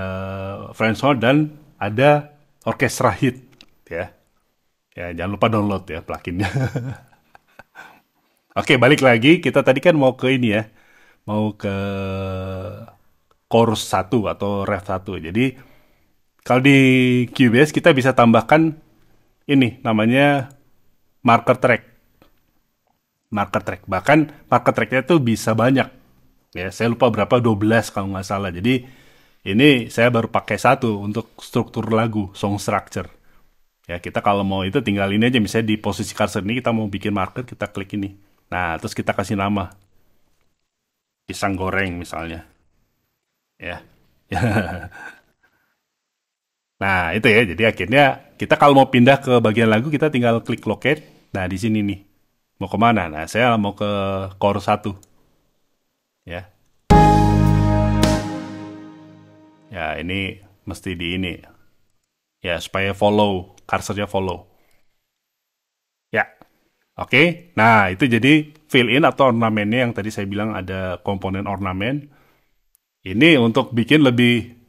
French horn dan ada orkestra hit, ya. Ya, jangan lupa download ya pluginnya. Oke, balik lagi. Kita tadi kan mau ke ini ya. Mau ke chorus satu atau ref satu. Jadi, kalau di Cubase kita bisa tambahkan ini namanya marker track. Marker track. Bahkan marker tracknya tuh bisa banyak. Ya, saya lupa berapa, 12 kalau nggak salah. Jadi, ini saya baru pakai satu untuk struktur lagu, song structure. Ya, kita kalau mau itu tinggal ini aja. Misalnya di posisi cursor ini kita mau bikin marker, kita klik ini. Nah, terus kita kasih nama. Pisang goreng misalnya. Ya. Nah, itu ya. Jadi akhirnya kita kalau mau pindah ke bagian lagu, kita tinggal klik locate. Nah, di sini nih. Mau kemana? Nah, saya mau ke chorus satu. Ya. Ya, ini mesti di ini. Ya, supaya follow. Cursornya follow. Ya. Oke. Nah, itu jadi fill in atau ornamennya yang tadi saya bilang ada komponen ornamen. Ini untuk bikin lebih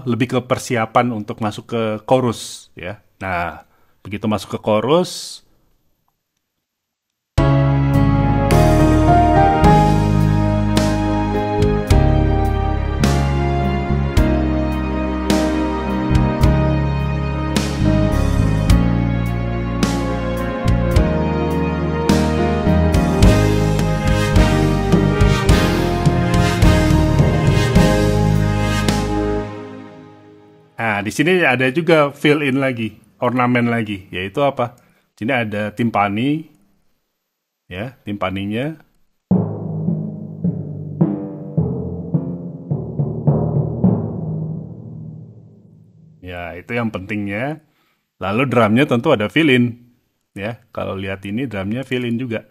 lebih ke persiapan untuk masuk ke chorus ya. Nah, Begitu masuk ke chorus, nah, di sini ada juga fill in lagi, ornamen lagi, yaitu apa? Sini ada timpani, ya, timpaninya. Ya, itu yang pentingnya. Lalu drumnya tentu ada fill in, ya. Kalau lihat ini drumnya fill in juga.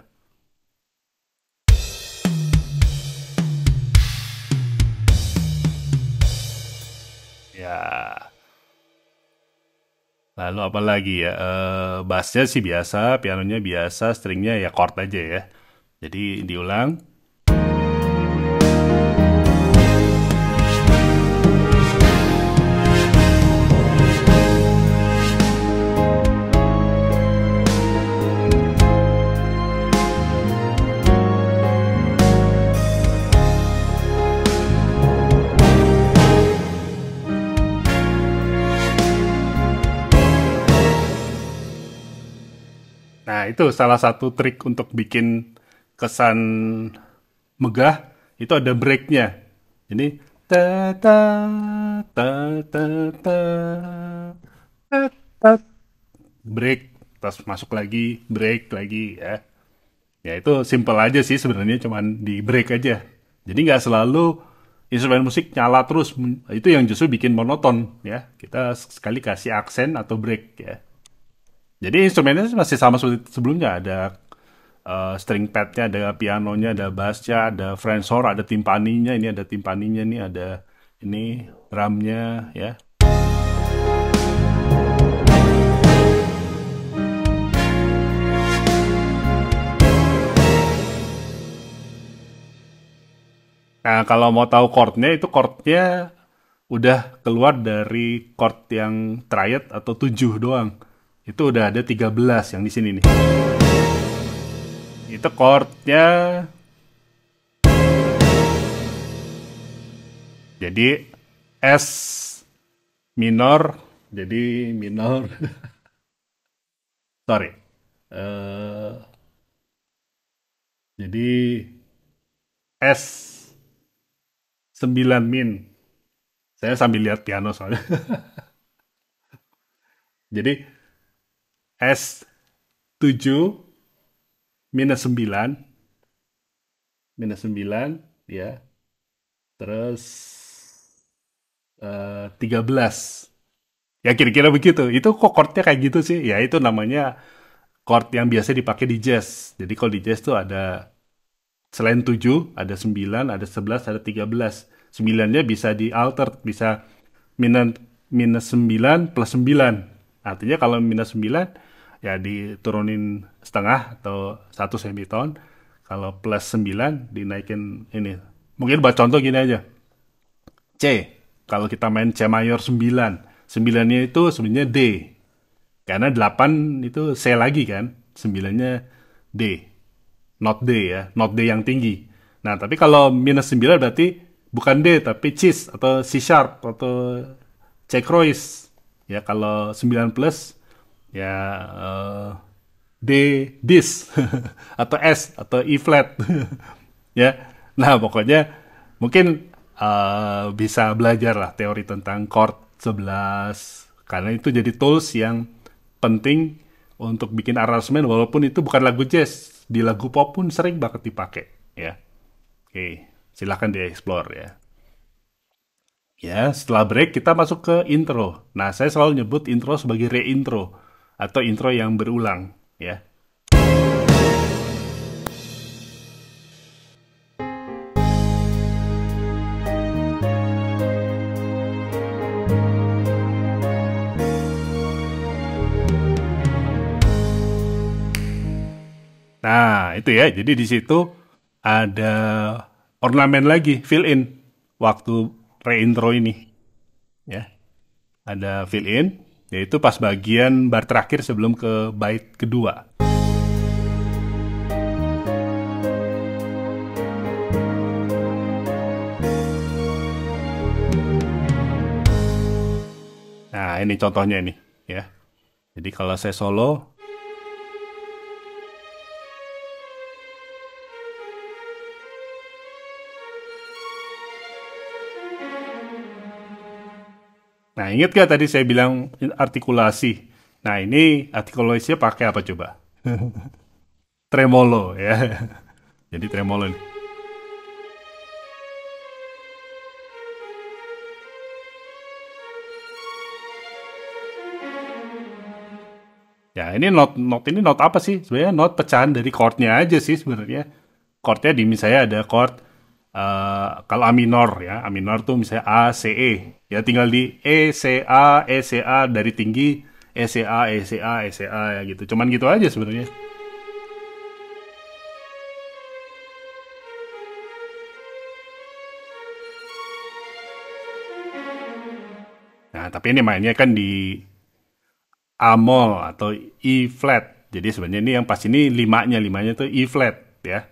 Ya. Lalu apa lagi ya? Bassnya sih biasa, pianonya biasa, stringnya ya chord aja ya. Jadi diulang. Nah, itu salah satu trik untuk bikin kesan megah, itu ada breaknya. Ini ta ta ta ta ta ta ta, break, terus masuk lagi, break lagi ya. Ya itu simple aja sih sebenarnya, cuman di break aja. Jadi nggak selalu instrumen musik nyala terus, itu yang justru bikin monoton ya. Kita sekali kasih aksen atau break ya. Jadi instrumennya masih sama seperti sebelumnya, ada string padnya, ada pianonya, ada bassnya, ada French horn, ada timpaninya, ini ada timpaninya nih, ada ini drumnya ya. Nah, kalau mau tahu chordnya, itu chordnya udah keluar dari chord yang triad atau 7 doang. Itu udah ada 13 yang di sini nih. Itu chordnya, jadi S minor, jadi minor, sorry. Eh, jadi S 9 min. Saya sambil lihat piano soalnya. Jadi S 7 minus 9, minus 9 ya. Terus 13. Ya kira-kira begitu. Itu kok chordnya kayak gitu sih? Ya itu namanya chord yang biasa dipakai di jazz. Jadi kalau di jazz tuh ada selain 7, ada 9, ada 11, ada 13. 9-nya bisa di alter, bisa minus minus 9 plus 9. Artinya kalau minus 9 ya diturunin setengah atau 1 semiton. Kalau plus 9 dinaikin ini. Mungkin buat contoh gini aja. C. Kalau kita main C mayor 9, 9-nya itu sebenarnya D. Karena 8 itu C lagi kan. 9-nya D. Not D ya, not D yang tinggi. Nah, tapi kalau minus 9 berarti bukan D, tapi cis atau C sharp atau C croix. Ya, kalau 9 plus, ya D dis atau S atau E flat. Ya, nah pokoknya mungkin bisa belajar lah teori tentang chord 11. Karena itu jadi tools yang penting untuk bikin aransemen walaupun itu bukan lagu jazz, di lagu pop pun sering banget dipakai ya. Oke, silahkan dieksplor ya. Ya, setelah break kita masuk ke intro. Nah, saya selalu nyebut intro sebagai reintro atau intro yang berulang ya. Nah, itu ya. Jadi di situ ada ornamen lagi, fill in waktu reintro ini. Ya, ada fill in. yaitu pas bagian bar terakhir sebelum ke bait kedua. Nah, ini contohnya nih, ya. Jadi kalau saya solo, nah ingat gak tadi saya bilang artikulasi? Nah ini artikulasinya pakai apa coba? Tremolo ya. Jadi tremolo nih. Ya ini not apa sih? Sebenarnya not pecahan dari chordnya aja sih sebenarnya. Chordnya di misalnya ada chord kalau A minor ya, A minor tuh misalnya A C E. Ya tinggal di E C A dari tinggi E C A E C A E C A ya gitu. Cuman gitu aja sebenarnya. Nah, tapi ini mainnya kan di A mol atau E flat. Jadi sebenarnya ini yang pas ini limanya tuh E flat ya.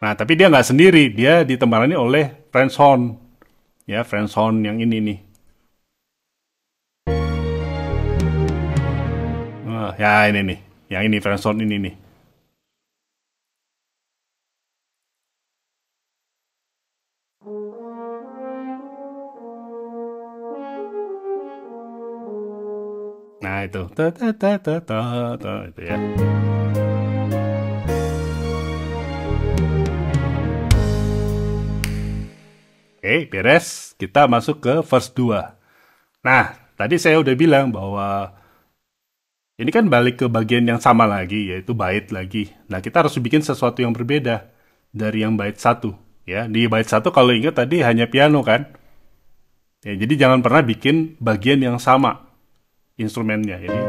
Nah, tapi dia nggak sendiri, dia ditemani oleh French horn. Ya, French horn yang ini nih. Ya ini nih, yang ini French horn ini nih. Nah, itu. Ta ta ta ta ta ta itu ya. Oke, beres. Kita masuk ke verse 2. Nah, tadi saya udah bilang bahwa ini kan balik ke bagian yang sama lagi, yaitu bait lagi. Nah, kita harus bikin sesuatu yang berbeda dari yang bait satu. Ya, di bait satu kalau ingat tadi hanya piano kan. Ya, jadi jangan pernah bikin bagian yang sama instrumennya. Jadi,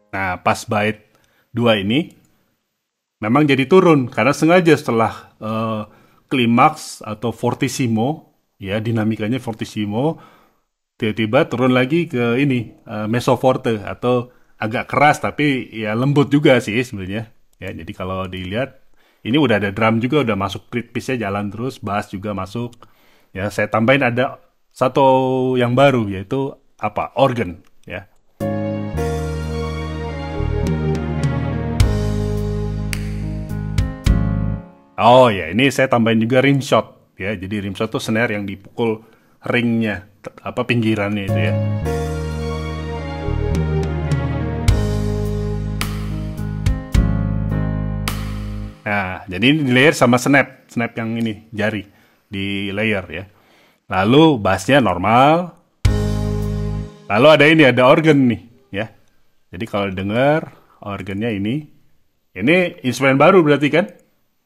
nah pas bait 2 ini memang jadi turun karena sengaja setelah klimaks atau fortissimo, ya dinamikanya fortissimo, tiba-tiba turun lagi ke ini mezzo forte atau agak keras tapi ya lembut juga sih sebenarnya. Ya, jadi kalau dilihat ini udah ada drum juga udah masuk, grid piece-nya jalan terus, bass juga masuk. Ya, saya tambahin ada satu yang baru yaitu apa? Organ, ya. Oh ya, ini saya tambahin juga rim shot ya. Jadi rim shot tuh snare yang dipukul ringnya, apa pinggirannya itu ya. Nah, jadi ini di layer sama snap yang ini jari di layer ya. Lalu bassnya normal. Lalu ada ini ada organ nih ya. Jadi kalau dengar organnya ini instrumen baru berarti kan?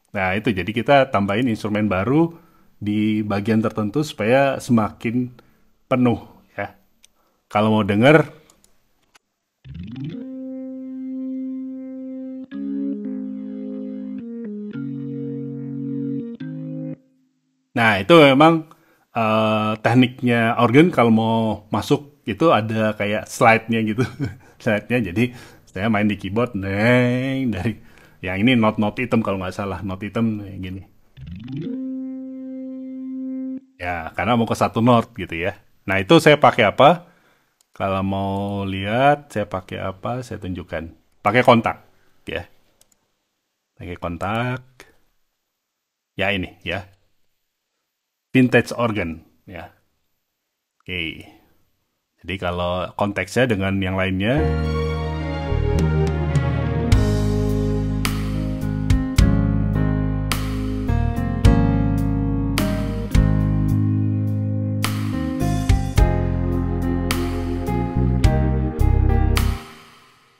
Nah, itu jadi kita tambahin instrumen baru di bagian tertentu supaya semakin penuh ya. Kalau mau denger, nah itu memang tekniknya organ kalau mau masuk itu ada kayak slide-nya gitu. Slide-nya jadi saya main di keyboard, neng dari yang ini not hitam kalau nggak salah, not hitam kayak gini. Ya, karena mau ke satu note gitu ya. Nah, itu saya pakai apa? Kalau mau lihat, saya pakai apa? Saya tunjukkan. Pakai kontak, ya. Pakai kontak. Ya ini, ya. Vintage organ, ya. Oke. Jadi kalau konteksnya dengan yang lainnya,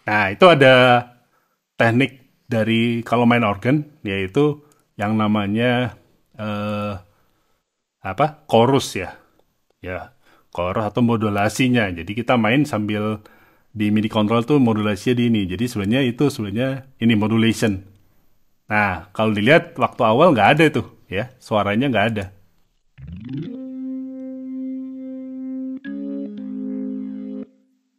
nah itu ada teknik dari kalau main organ, yaitu yang namanya apa? Chorus ya. Ya, chorus atau modulasinya. Jadi kita main sambil di MIDI control tuh modulasinya di ini. Jadi sebenarnya itu sebenarnya ini modulation. Nah, kalau dilihat waktu awal nggak ada tuh, ya, suaranya nggak ada.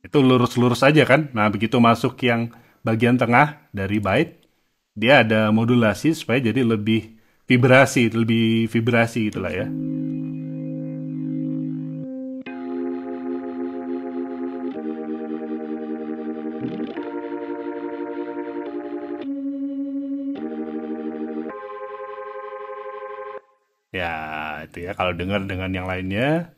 Itu lurus-lurus aja kan. Nah, begitu masuk yang bagian tengah dari byte, dia ada modulasi supaya jadi lebih vibrasi gitulah ya. Ya, itu ya kalau dengar dengan yang lainnya.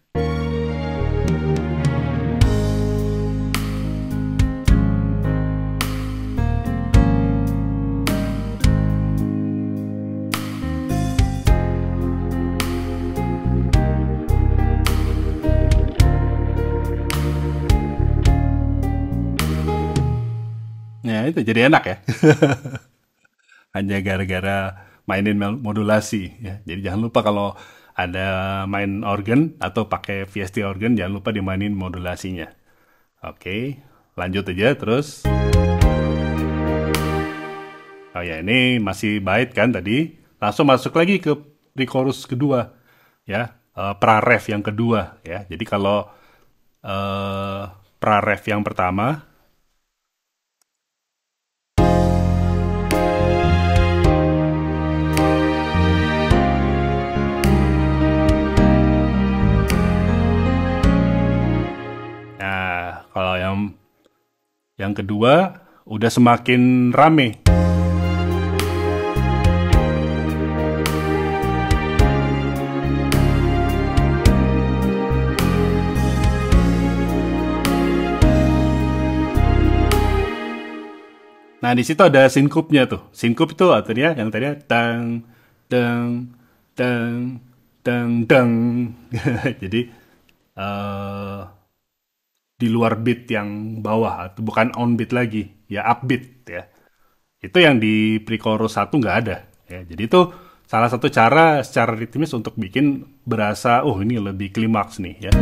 Ya, itu jadi enak ya. Hanya gara-gara mainin modulasi ya. Jadi jangan lupa kalau ada main organ atau pakai VST organ, jangan lupa dimainin modulasinya. Oke, lanjut aja terus. Oh ya, ini masih bait kan tadi. Langsung masuk lagi ke pre-chorus kedua ya, pra-ref yang kedua ya. Jadi kalau eh, pra-ref yang pertama, nah kalau yang kedua udah semakin rame. Nah, di situ ada sinkupnya tuh. Sinkup itu artinya yang tadinya tang tang tang tang tang. Jadi eh di luar beat yang bawah atau bukan on beat lagi, ya upbeat ya. Itu yang di pre-chorus 1 nggak ada ya. Jadi itu salah satu cara secara ritmis untuk bikin berasa oh ini lebih klimaks nih ya.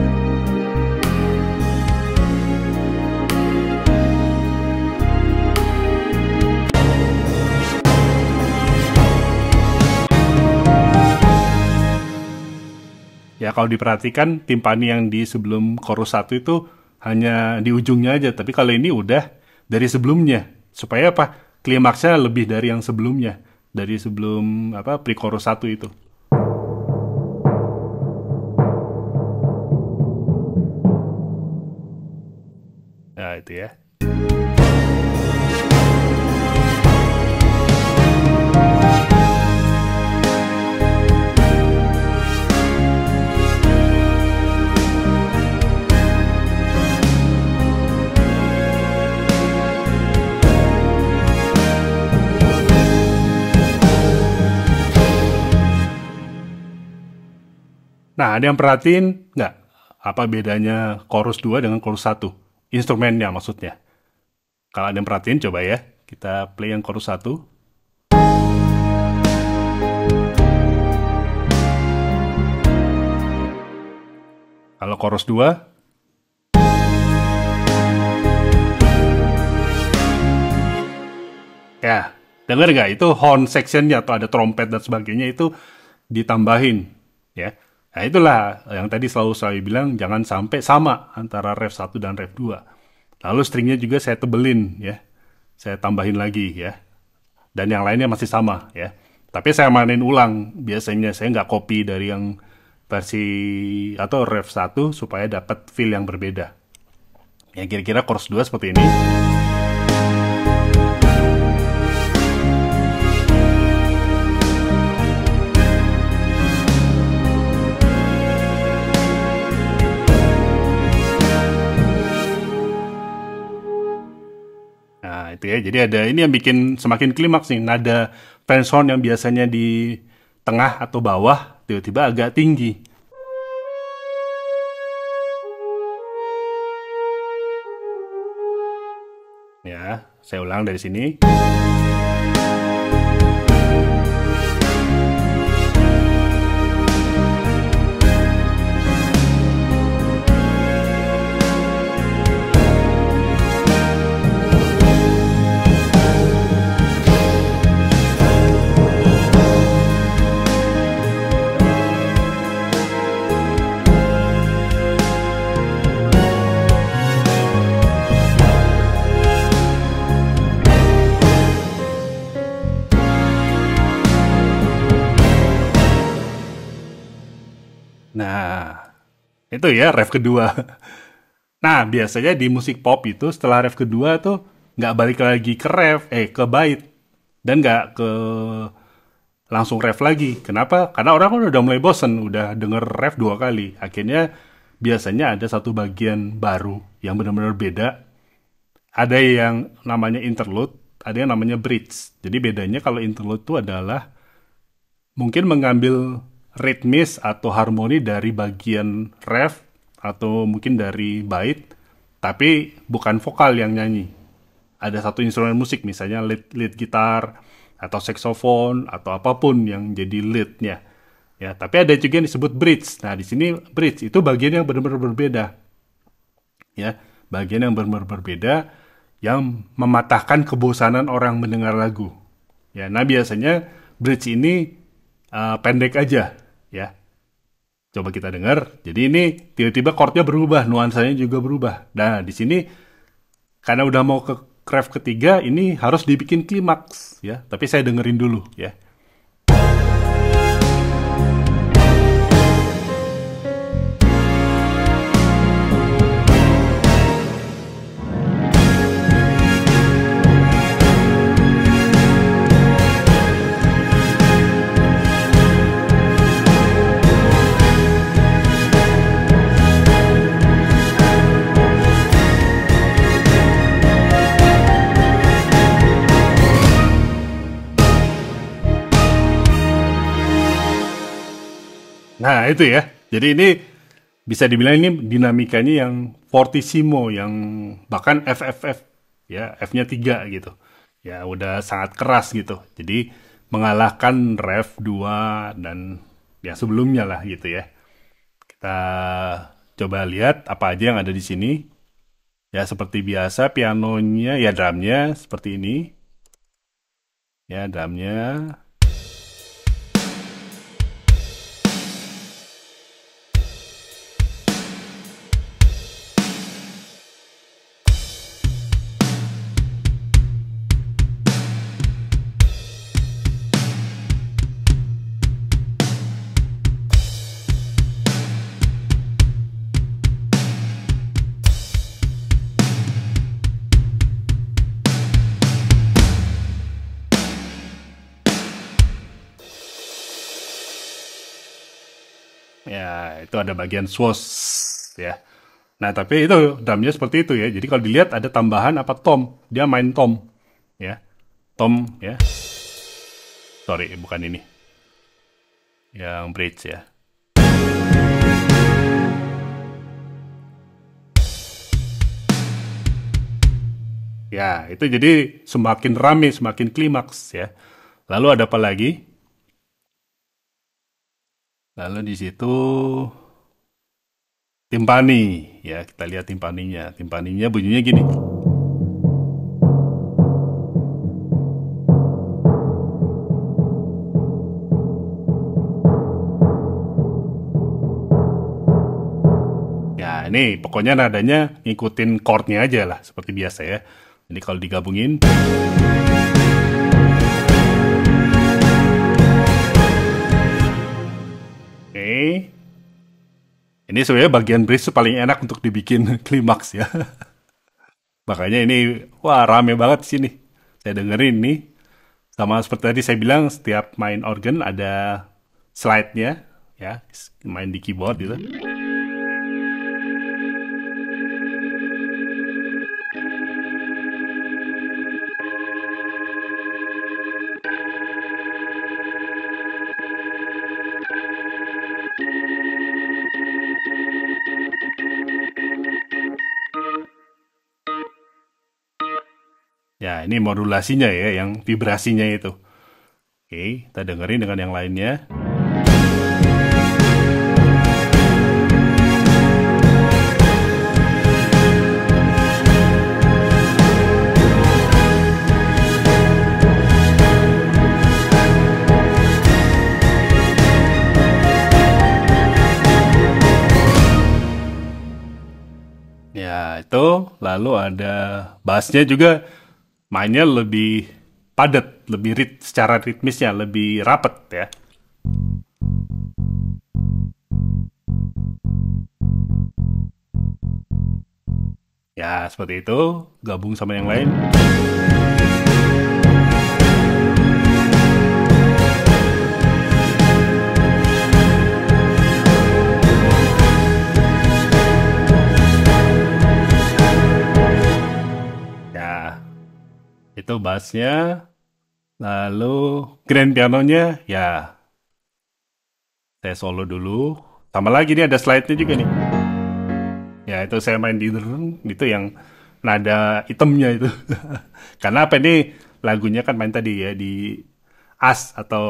Ya kalau diperhatikan timpani yang di sebelum chorus 1 itu hanya di ujungnya aja, tapi kalau ini udah dari sebelumnya. Supaya apa? Klimaksnya lebih dari yang sebelumnya, dari sebelum apa pre-chorus 1 itu. Nah, itu ya. Nah, ada yang perhatiin nggak? Apa bedanya chorus 2 dengan chorus 1? Instrumennya maksudnya. Kalau ada yang perhatiin, coba ya. Kita play yang chorus 1. Kalau chorus 2, ya, denger nggak? Itu horn sectionnya atau ada trompet dan sebagainya itu ditambahin. Ya. Nah itulah yang tadi selalu saya bilang jangan sampai sama antara ref 1 dan ref 2. Lalu stringnya juga saya tebelin ya. Saya tambahin lagi ya. Dan yang lainnya masih sama ya. Tapi saya mainin ulang. Biasanya saya nggak copy dari yang versi atau ref 1 supaya dapat feel yang berbeda. Ya kira-kira chorus 2 seperti ini. Nah, itu ya. Jadi ada ini yang bikin semakin klimaks nih. Nada French horn yang biasanya di tengah atau bawah tiba-tiba agak tinggi. Ya, saya ulang dari sini. Nah, itu ya ref kedua. Nah, biasanya di musik pop itu setelah ref kedua tuh nggak balik lagi ke ref, ke bait. Dan nggak ke langsung ref lagi. Kenapa? Karena orang kan udah mulai bosen, udah denger ref 2 kali. Akhirnya biasanya ada satu bagian baru yang benar-benar beda. Ada yang namanya interlude, ada yang namanya bridge. Jadi bedanya kalau interlude itu adalah mungkin mengambil ritmis atau harmoni dari bagian ref atau mungkin dari bait, tapi bukan vokal yang nyanyi. Ada satu instrumen musik, misalnya lead gitar atau saxophone atau apapun yang jadi leadnya. Ya, tapi ada juga yang disebut bridge. Nah, di sini bridge itu bagian yang benar-benar berbeda. Ya, bagian yang benar-benar berbeda yang mematahkan kebosanan orang mendengar lagu. Ya, nah biasanya bridge ini pendek aja, ya. Coba kita dengar. Jadi ini tiba-tiba chordnya berubah, nuansanya juga berubah. Nah, di sini karena udah mau ke ref ketiga, ini harus dibikin klimaks, ya. Tapi saya dengerin dulu, ya. Nah, itu ya. Jadi ini bisa dibilang ini dinamikanya yang fortissimo, yang bahkan FFF, ya, F-nya 3 gitu. Ya, udah sangat keras gitu. Jadi mengalahkan ref 2 dan ya sebelumnya lah gitu ya. Kita coba lihat apa aja yang ada di sini. Ya, seperti biasa pianonya, ya drumnya seperti ini. Ya, drumnya. Ya, itu ada bagian swoosh, ya. Nah, tapi itu drumnya seperti itu ya. Jadi kalau dilihat ada tambahan apa tom, dia main tom, ya. Tom, ya. Sorry, bukan ini. Yang bridge ya. Ya, itu jadi semakin rame, semakin klimaks ya. Lalu ada apa lagi? Lalu di situ timpani, ya kita lihat timpaninya. Timpaninya bunyinya gini. Ya ini pokoknya nadanya ngikutin chordnya aja lah, seperti biasa ya. Jadi kalau digabungin. Oke. Ini sebenarnya bagian bridge itu paling enak untuk dibikin klimaks ya. Makanya ini, wah rame banget di sini. Saya dengerin nih. Sama seperti tadi saya bilang, setiap main organ ada slide-nya, ya, main di keyboard gitu. Ya, ini modulasinya ya, yang vibrasinya itu. Oke, kita dengerin dengan yang lainnya. Ya, itu. Lalu ada bassnya juga mainnya lebih padat, lebih secara ritmisnya lebih rapet ya. Ya, seperti itu. Gabung sama yang lain. Ya, itu bassnya. Lalu grand pianonya, ya saya solo dulu. Tambah lagi nih ada slide-nya juga nih. Ya itu saya main di drum, itu yang nada hitamnya itu. Karena apa ini lagunya kan main tadi ya di As atau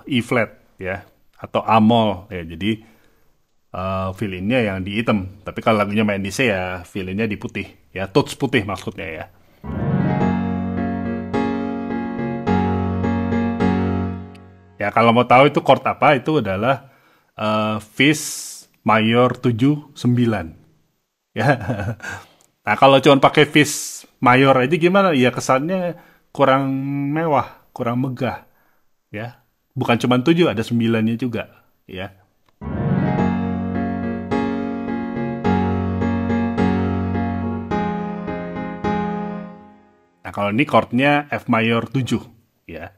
E flat ya atau A mol ya. Jadi fill-in-nya yang di hitam. Tapi kalau lagunya main di C ya fill-in-nya di putih. Ya tuts putih maksudnya ya. Ya kalau mau tahu itu chord apa, itu adalah Fis mayor 7/9. Ya. Nah, kalau cuma pakai Fis mayor aja gimana? Ya kesannya kurang mewah, kurang megah, ya. Bukan cuma 7, ada 9-nya juga, ya. Nah, kalau ini chordnya F mayor 7, ya.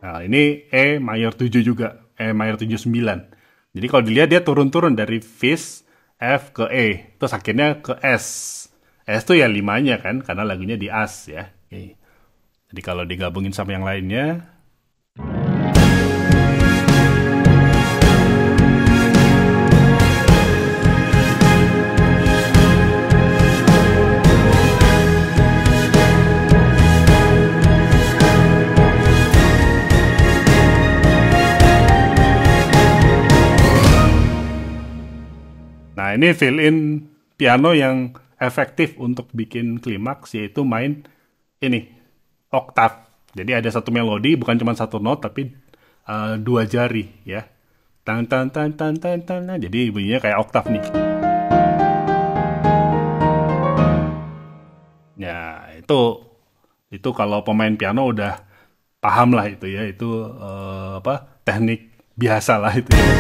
Nah, ini E mayor 7 juga. E mayor 7/9. Jadi kalau dilihat dia turun-turun dari Fis, F ke E. Terus akhirnya ke S. S tuh ya limanya kan, karena lagunya di As ya. Oke. Jadi kalau digabungin sama yang lainnya, nah ini fill-in piano yang efektif untuk bikin klimaks, yaitu main ini, oktav. Jadi ada satu melodi, bukan cuma satu not, tapi dua jari ya. Tan tan tan tan tan tan. Nah, jadi bunyinya kayak oktav nih. Ya, itu kalau pemain piano udah paham lah itu ya, itu apa? Teknik biasa lah itu ya.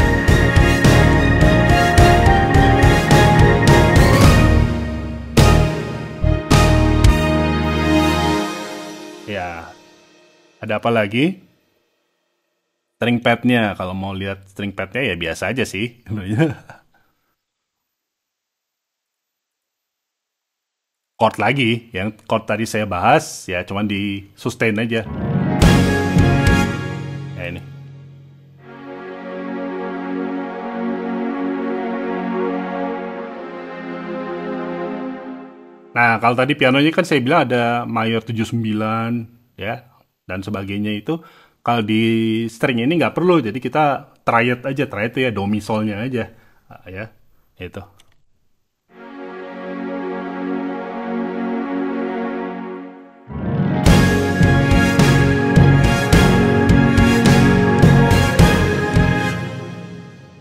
Ya, ada apa lagi? String pad-nya, kalau mau lihat string pad-nya ya biasa aja sih. Chord lagi, yang chord tadi saya bahas ya cuman di sustain aja. Ya ini. Nah, kalau tadi pianonya kan saya bilang ada mayor 79 ya dan sebagainya itu. Kalau di string ini nggak perlu, jadi kita triad aja, triad itu ya do mi solnya aja. Ya, itu.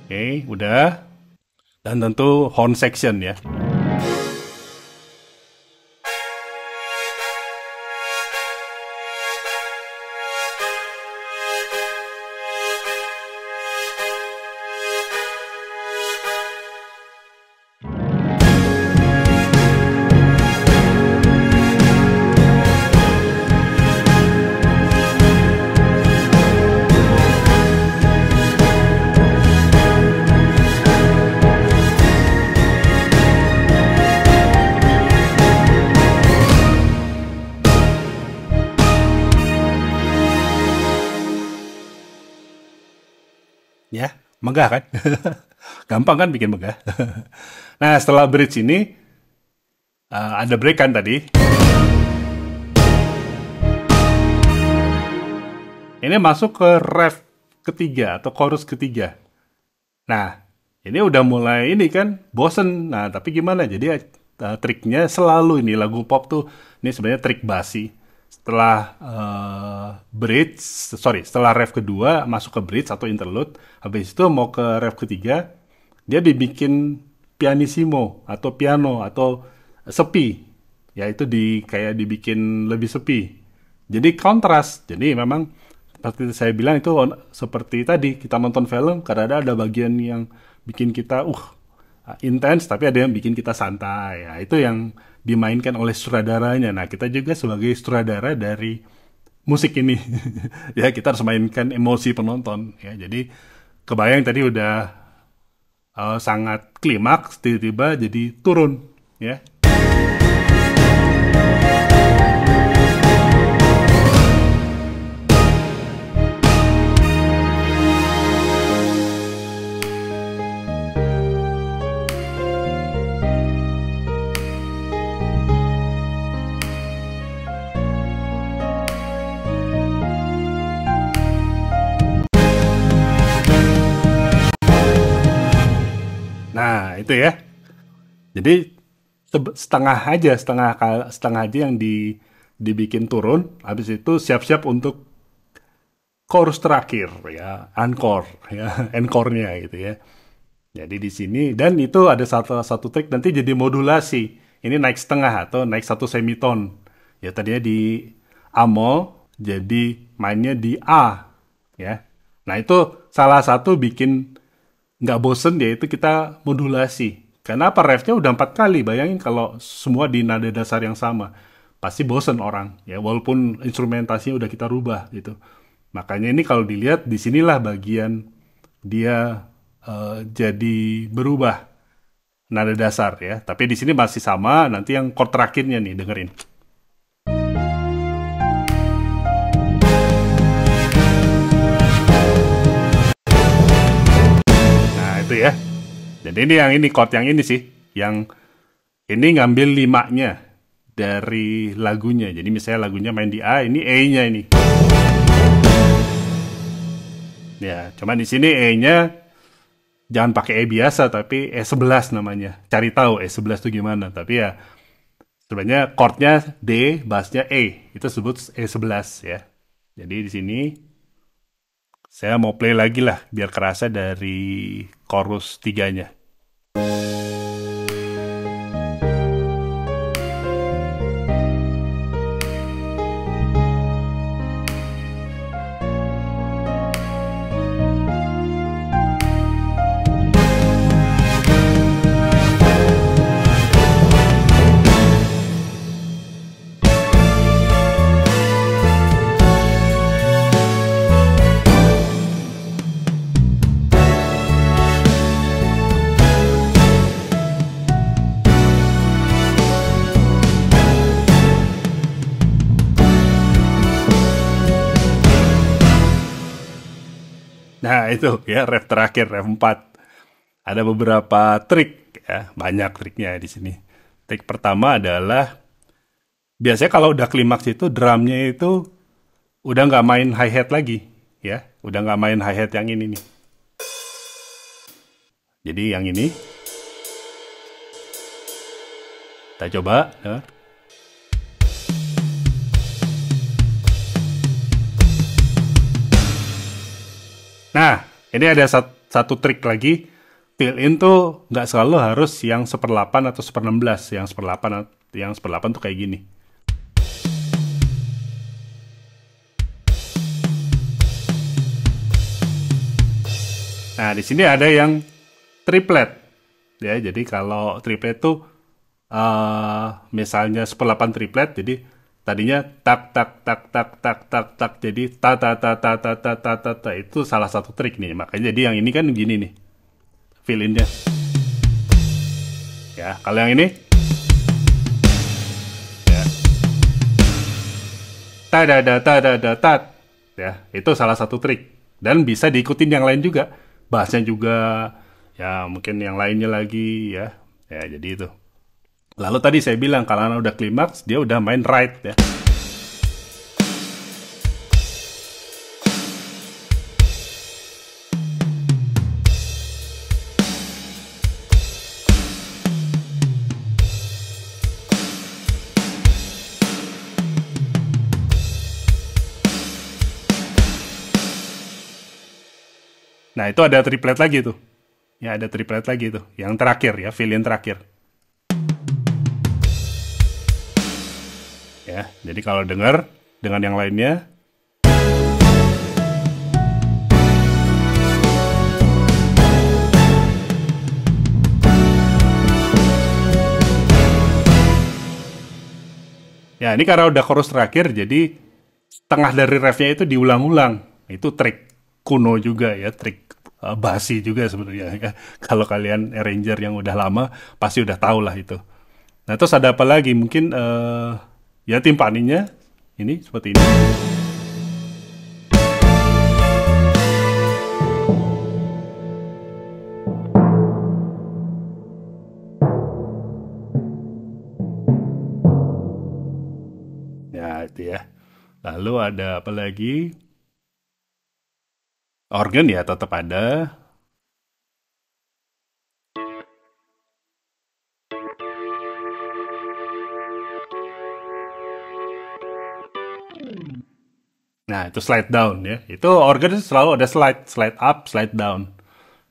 Oke, udah. Dan tentu horn section ya. Ya, megah kan? Gampang kan bikin megah. Nah, setelah bridge ini ada break kan tadi. Ini masuk ke ref ketiga atau chorus ketiga. Nah, ini udah mulai ini kan bosen. Nah, tapi gimana? Jadi triknya selalu ini lagu pop tuh ini sebenarnya trik basi. Setelah bridge, sorry, setelah ref kedua masuk ke bridge atau interlude, habis itu mau ke ref ketiga, dia dibikin pianissimo atau piano atau sepi, ya itu kayak dibikin lebih sepi. Jadi kontras. Jadi memang seperti saya bilang itu seperti tadi kita nonton film, kadang ada bagian yang bikin kita intens, tapi ada yang bikin kita santai. Nah, itu yang dimainkan oleh sutradaranya. Nah, kita juga sebagai sutradara dari musik ini, ya kita harus mainkan emosi penonton. Ya, jadi kebayang tadi udah sangat klimaks, tiba-tiba jadi turun, ya. Nah, itu ya. Jadi setengah aja, setengah aja yang dibikin turun. Habis itu siap-siap untuk chorus terakhir ya, encore ya, encore-nya gitu ya. Jadi di sini dan itu ada satu trik nanti jadi modulasi. Ini naik setengah atau naik satu semiton. Ya tadinya di A-moll jadi mainnya di A ya. Nah itu salah satu bikin nggak bosen yaitu kita modulasi. Karena apa refnya udah 4 kali. Bayangin kalau semua di nada dasar yang sama, pasti bosen orang ya. Walaupun instrumentasinya udah kita rubah gitu. Makanya ini kalau dilihat di sinilah bagian dia jadi berubah nada dasar ya. Tapi di sini masih sama. Nanti yang chord terakhirnya nih dengerin. Nah itu ya. Jadi ini yang ini chord yang ini sih, yang ini ngambil limanya dari lagunya. Jadi misalnya lagunya main di A, ini E-nya ini. Ya, cuman di sini E-nya jangan pakai E biasa, tapi E11 namanya. Cari tahu E11 itu gimana. Tapi ya sebenarnya chordnya D, bassnya E. Itu sebut E11 ya. Jadi di sini saya mau play lagi lah biar kerasa dari chorus 3-nya. Nah, itu ya ref terakhir, ref 4. Ada beberapa trik ya, banyak triknya di sini. Trik pertama adalah biasanya kalau udah klimaks itu drumnya itu udah nggak main hi-hat lagi ya, udah nggak main hi-hat yang ini nih. Jadi yang ini kita coba ya. Nah, ini ada satu trik lagi. Fill in tuh nggak selalu harus yang 1/8 atau 1/16. Yang 1/8 tuh kayak gini. Nah, di sini ada yang triplet. Ya, jadi kalau triplet tuh misalnya 1/8 triplet, jadi tadinya tak tak tak tak tak tak tak, jadi ta ta ta ta ta ta ta ta ta, itu salah satu trik nih. Makanya jadi yang ini kan gini nih. Fill in-nya. Ya, kalau yang ini ya. Ta da da ta da da ta. Ya, itu salah satu trik. Dan bisa diikutin yang lain juga. Bassnya juga ya mungkin yang lainnya lagi ya. Ya, jadi itu. Lalu tadi saya bilang kalau udah klimaks dia udah main right ya. Nah, itu ada triplet lagi tuh. Ya, ada triplet lagi tuh. Yang terakhir ya, fill in terakhir. Ya, jadi kalau denger dengan yang lainnya. Ya, ini karena udah chorus terakhir, jadi tengah dari refnya itu diulang-ulang. Itu trik kuno juga ya, trik basi juga sebenarnya ya. Kalau kalian arranger yang udah lama, pasti udah tahu lah itu. Nah, terus ada apa lagi? Mungkin ya timpaninya ini seperti ini. Ya, itu ya. Lalu ada apa lagi? Organ ya tetap ada. Nah, itu slide down ya. Itu organ selalu ada slide up, slide down.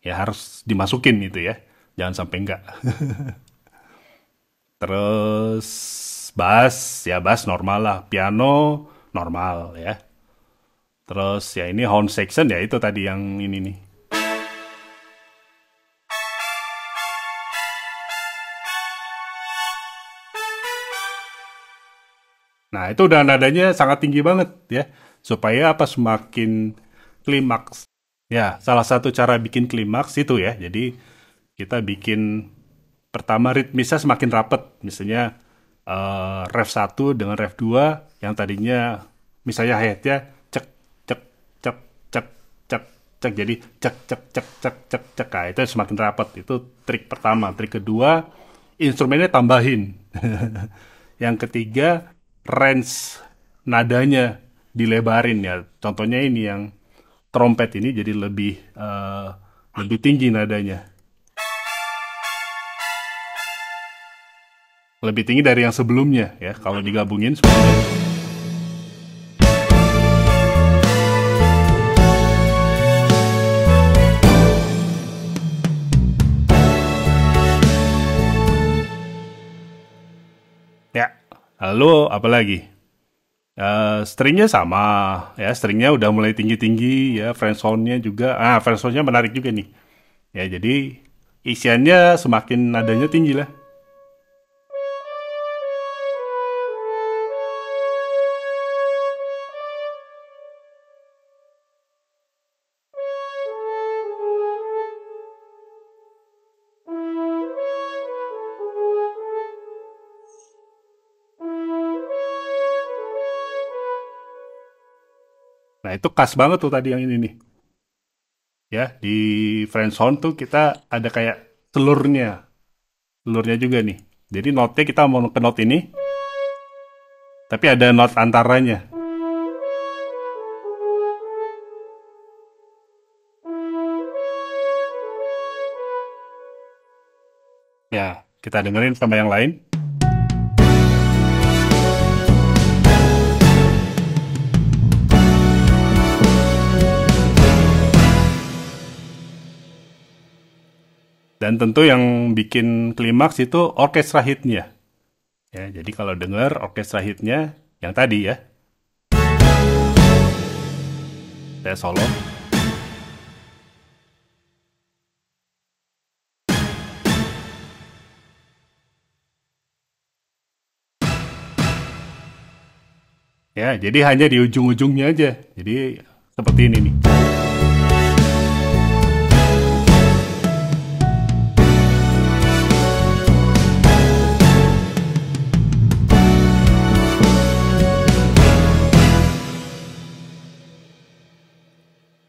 Ya harus dimasukin itu ya. Jangan sampai enggak. Terus ya bass normal lah. Piano normal ya. Terus ya ini horn section ya itu tadi yang ini nih. Nah, itu udah nadanya sangat tinggi banget ya. Supaya apa semakin klimaks. Ya, salah satu cara bikin klimaks itu ya. Jadi kita bikin pertama ritmisnya semakin rapet. Misalnya ref 1 dengan ref 2 yang tadinya misalnya hi-hatnya cek cek cek cek cek cek jadi cek cek cek cek cek cek. Nah, itu semakin rapet. Itu trik pertama. Trik kedua, instrumennya tambahin. Yang ketiga, range nadanya dilebarin ya. Contohnya ini yang trompet ini jadi lebih tinggi nadanya. Lebih tinggi dari yang sebelumnya ya. Kalau digabungin sebenarnya. Ya, lalu apa lagi? Stringnya sama ya, stringnya udah mulai tinggi-tinggi ya, friendzone-nya juga. Friendzone-nya menarik juga nih. Ya, jadi isiannya semakin nadanya tinggi lah. Nah, itu khas banget tuh tadi yang ini nih. Ya, di friendzone tuh kita ada kayak telurnya. Telurnya juga nih. Jadi note-nya kita mau ke note ini, tapi ada note antaranya. Ya, kita dengerin sama yang lain. Dan tentu yang bikin klimaks itu orkestra hitnya. Ya, jadi kalau denger orkestra hitnya yang tadi ya, saya solo. Ya, jadi hanya di ujung-ujungnya aja. Jadi seperti ini nih.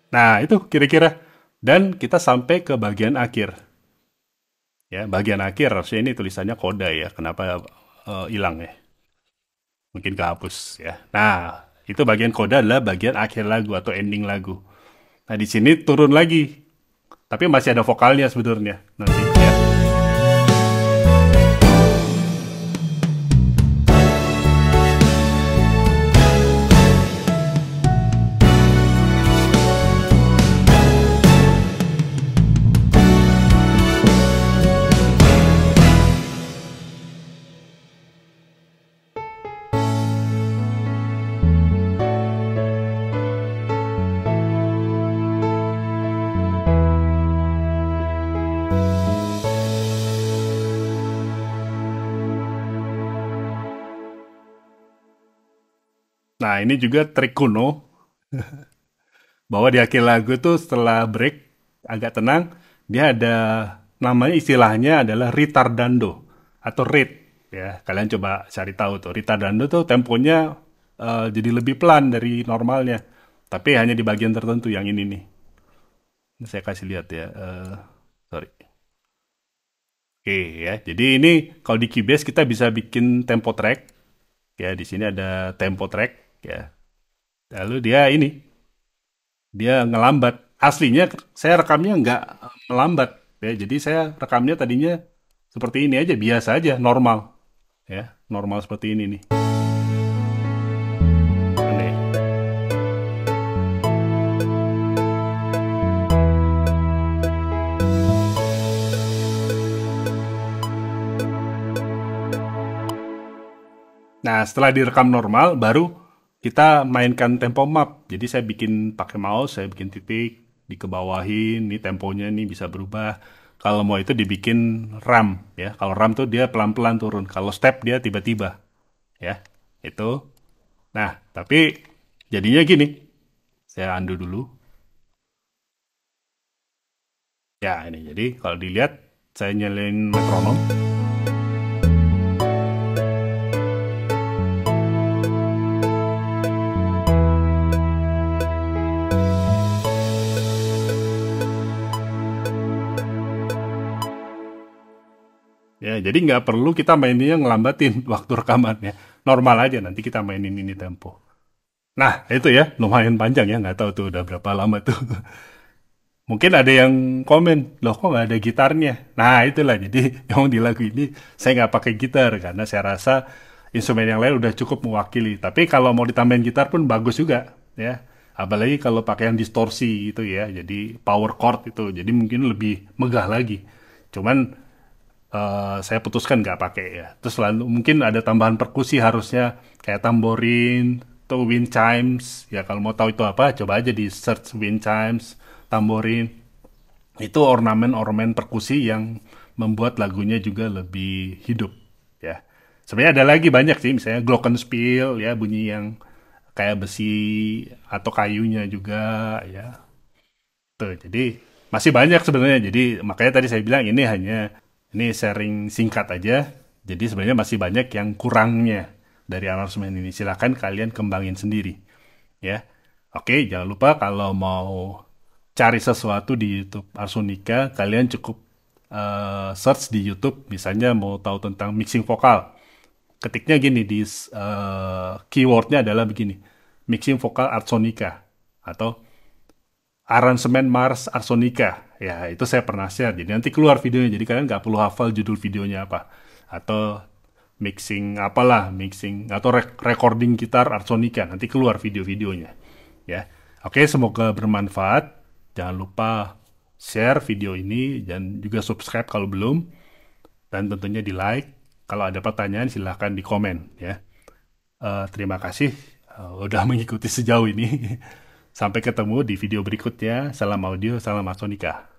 Nah, itu kira-kira. Dan kita sampai ke bagian akhir. Ya, bagian akhir harusnya ini tulisannya koda ya. Kenapa hilang ya? Mungkin kehapus ya. Nah, itu bagian koda adalah bagian akhir lagu atau ending lagu. Nah, di sini turun lagi. Tapi masih ada vokalnya sebenarnya nanti ya. Nah, ini juga trik kuno bahwa di akhir lagu tuh setelah break agak tenang, dia ada namanya istilahnya adalah ritardando atau rit ya. Kalian coba cari tahu tuh. Ritardando tuh temponya jadi lebih pelan dari normalnya. Tapi hanya di bagian tertentu yang ini nih. Ini saya kasih lihat ya. Sorry. Oke ya. Jadi ini kalau di Cubase kita bisa bikin tempo track ya. Di sini ada tempo track ya. Lalu dia ngelambat. Aslinya saya rekamnya nggak melambat ya. Jadi saya rekamnya tadinya seperti ini aja, biasa aja, normal ya, normal seperti ini nih. Aneh. Nah, setelah direkam normal, baru kita mainkan tempo map. Jadi saya bikin pakai mouse, saya bikin titik, dikebawahin, nih temponya nih bisa berubah. Kalau mau itu dibikin RAM ya. Kalau RAM tuh dia pelan-pelan turun. Kalau step dia tiba-tiba ya. Itu. Nah, tapi jadinya gini. Saya undo dulu. Ya, ini. Jadi kalau dilihat saya nyalain metronom. Ya, jadi nggak perlu kita mainnya ngelambatin waktu rekamannya. Normal aja nanti kita mainin ini tempo. Nah, itu ya, lumayan panjang ya, nggak tahu tuh udah berapa lama tuh. Mungkin ada yang komen, loh kok nggak ada gitarnya? Nah, itulah, jadi yang di lagu ini saya nggak pakai gitar, karena saya rasa instrumen yang lain udah cukup mewakili. Tapi kalau mau ditambahin gitar pun bagus juga, ya. Apalagi kalau pakai yang distorsi itu ya, jadi power chord itu, jadi mungkin lebih megah lagi. Cuman saya putuskan nggak pakai ya. Terus lalu mungkin ada tambahan perkusi harusnya kayak tamborin atau wind chimes. Ya kalau mau tahu itu apa, coba aja di search wind chimes, tamborin. Itu ornamen-ornamen perkusi yang membuat lagunya juga lebih hidup ya. Sebenarnya ada lagi banyak sih, misalnya glockenspiel ya, bunyi yang kayak besi atau kayunya juga ya. Tuh, jadi masih banyak sebenarnya. Jadi makanya tadi saya bilang ini sharing singkat aja. Jadi sebenarnya masih banyak yang kurangnya dari aransemen ini. Silakan kalian kembangin sendiri, ya. Oke, jangan lupa kalau mau cari sesuatu di YouTube Arsonika, kalian cukup search di YouTube. Misalnya mau tahu tentang mixing vokal, ketiknya gini di keywordnya adalah begini, mixing vokal Arsonika atau aransemen Mars Arsonica. Ya, itu saya pernah share. Jadi nanti keluar videonya. Jadi kalian nggak perlu hafal judul videonya apa. Atau mixing apalah, mixing atau recording gitar Arsonica. Nanti keluar video-videonya. Ya. Oke, semoga bermanfaat. Jangan lupa share video ini dan juga subscribe kalau belum. Dan tentunya di like. Kalau ada pertanyaan silahkan di komen ya. Terima kasih udah mengikuti sejauh ini. Sampai ketemu di video berikutnya. Salam audio, salam Arsonika.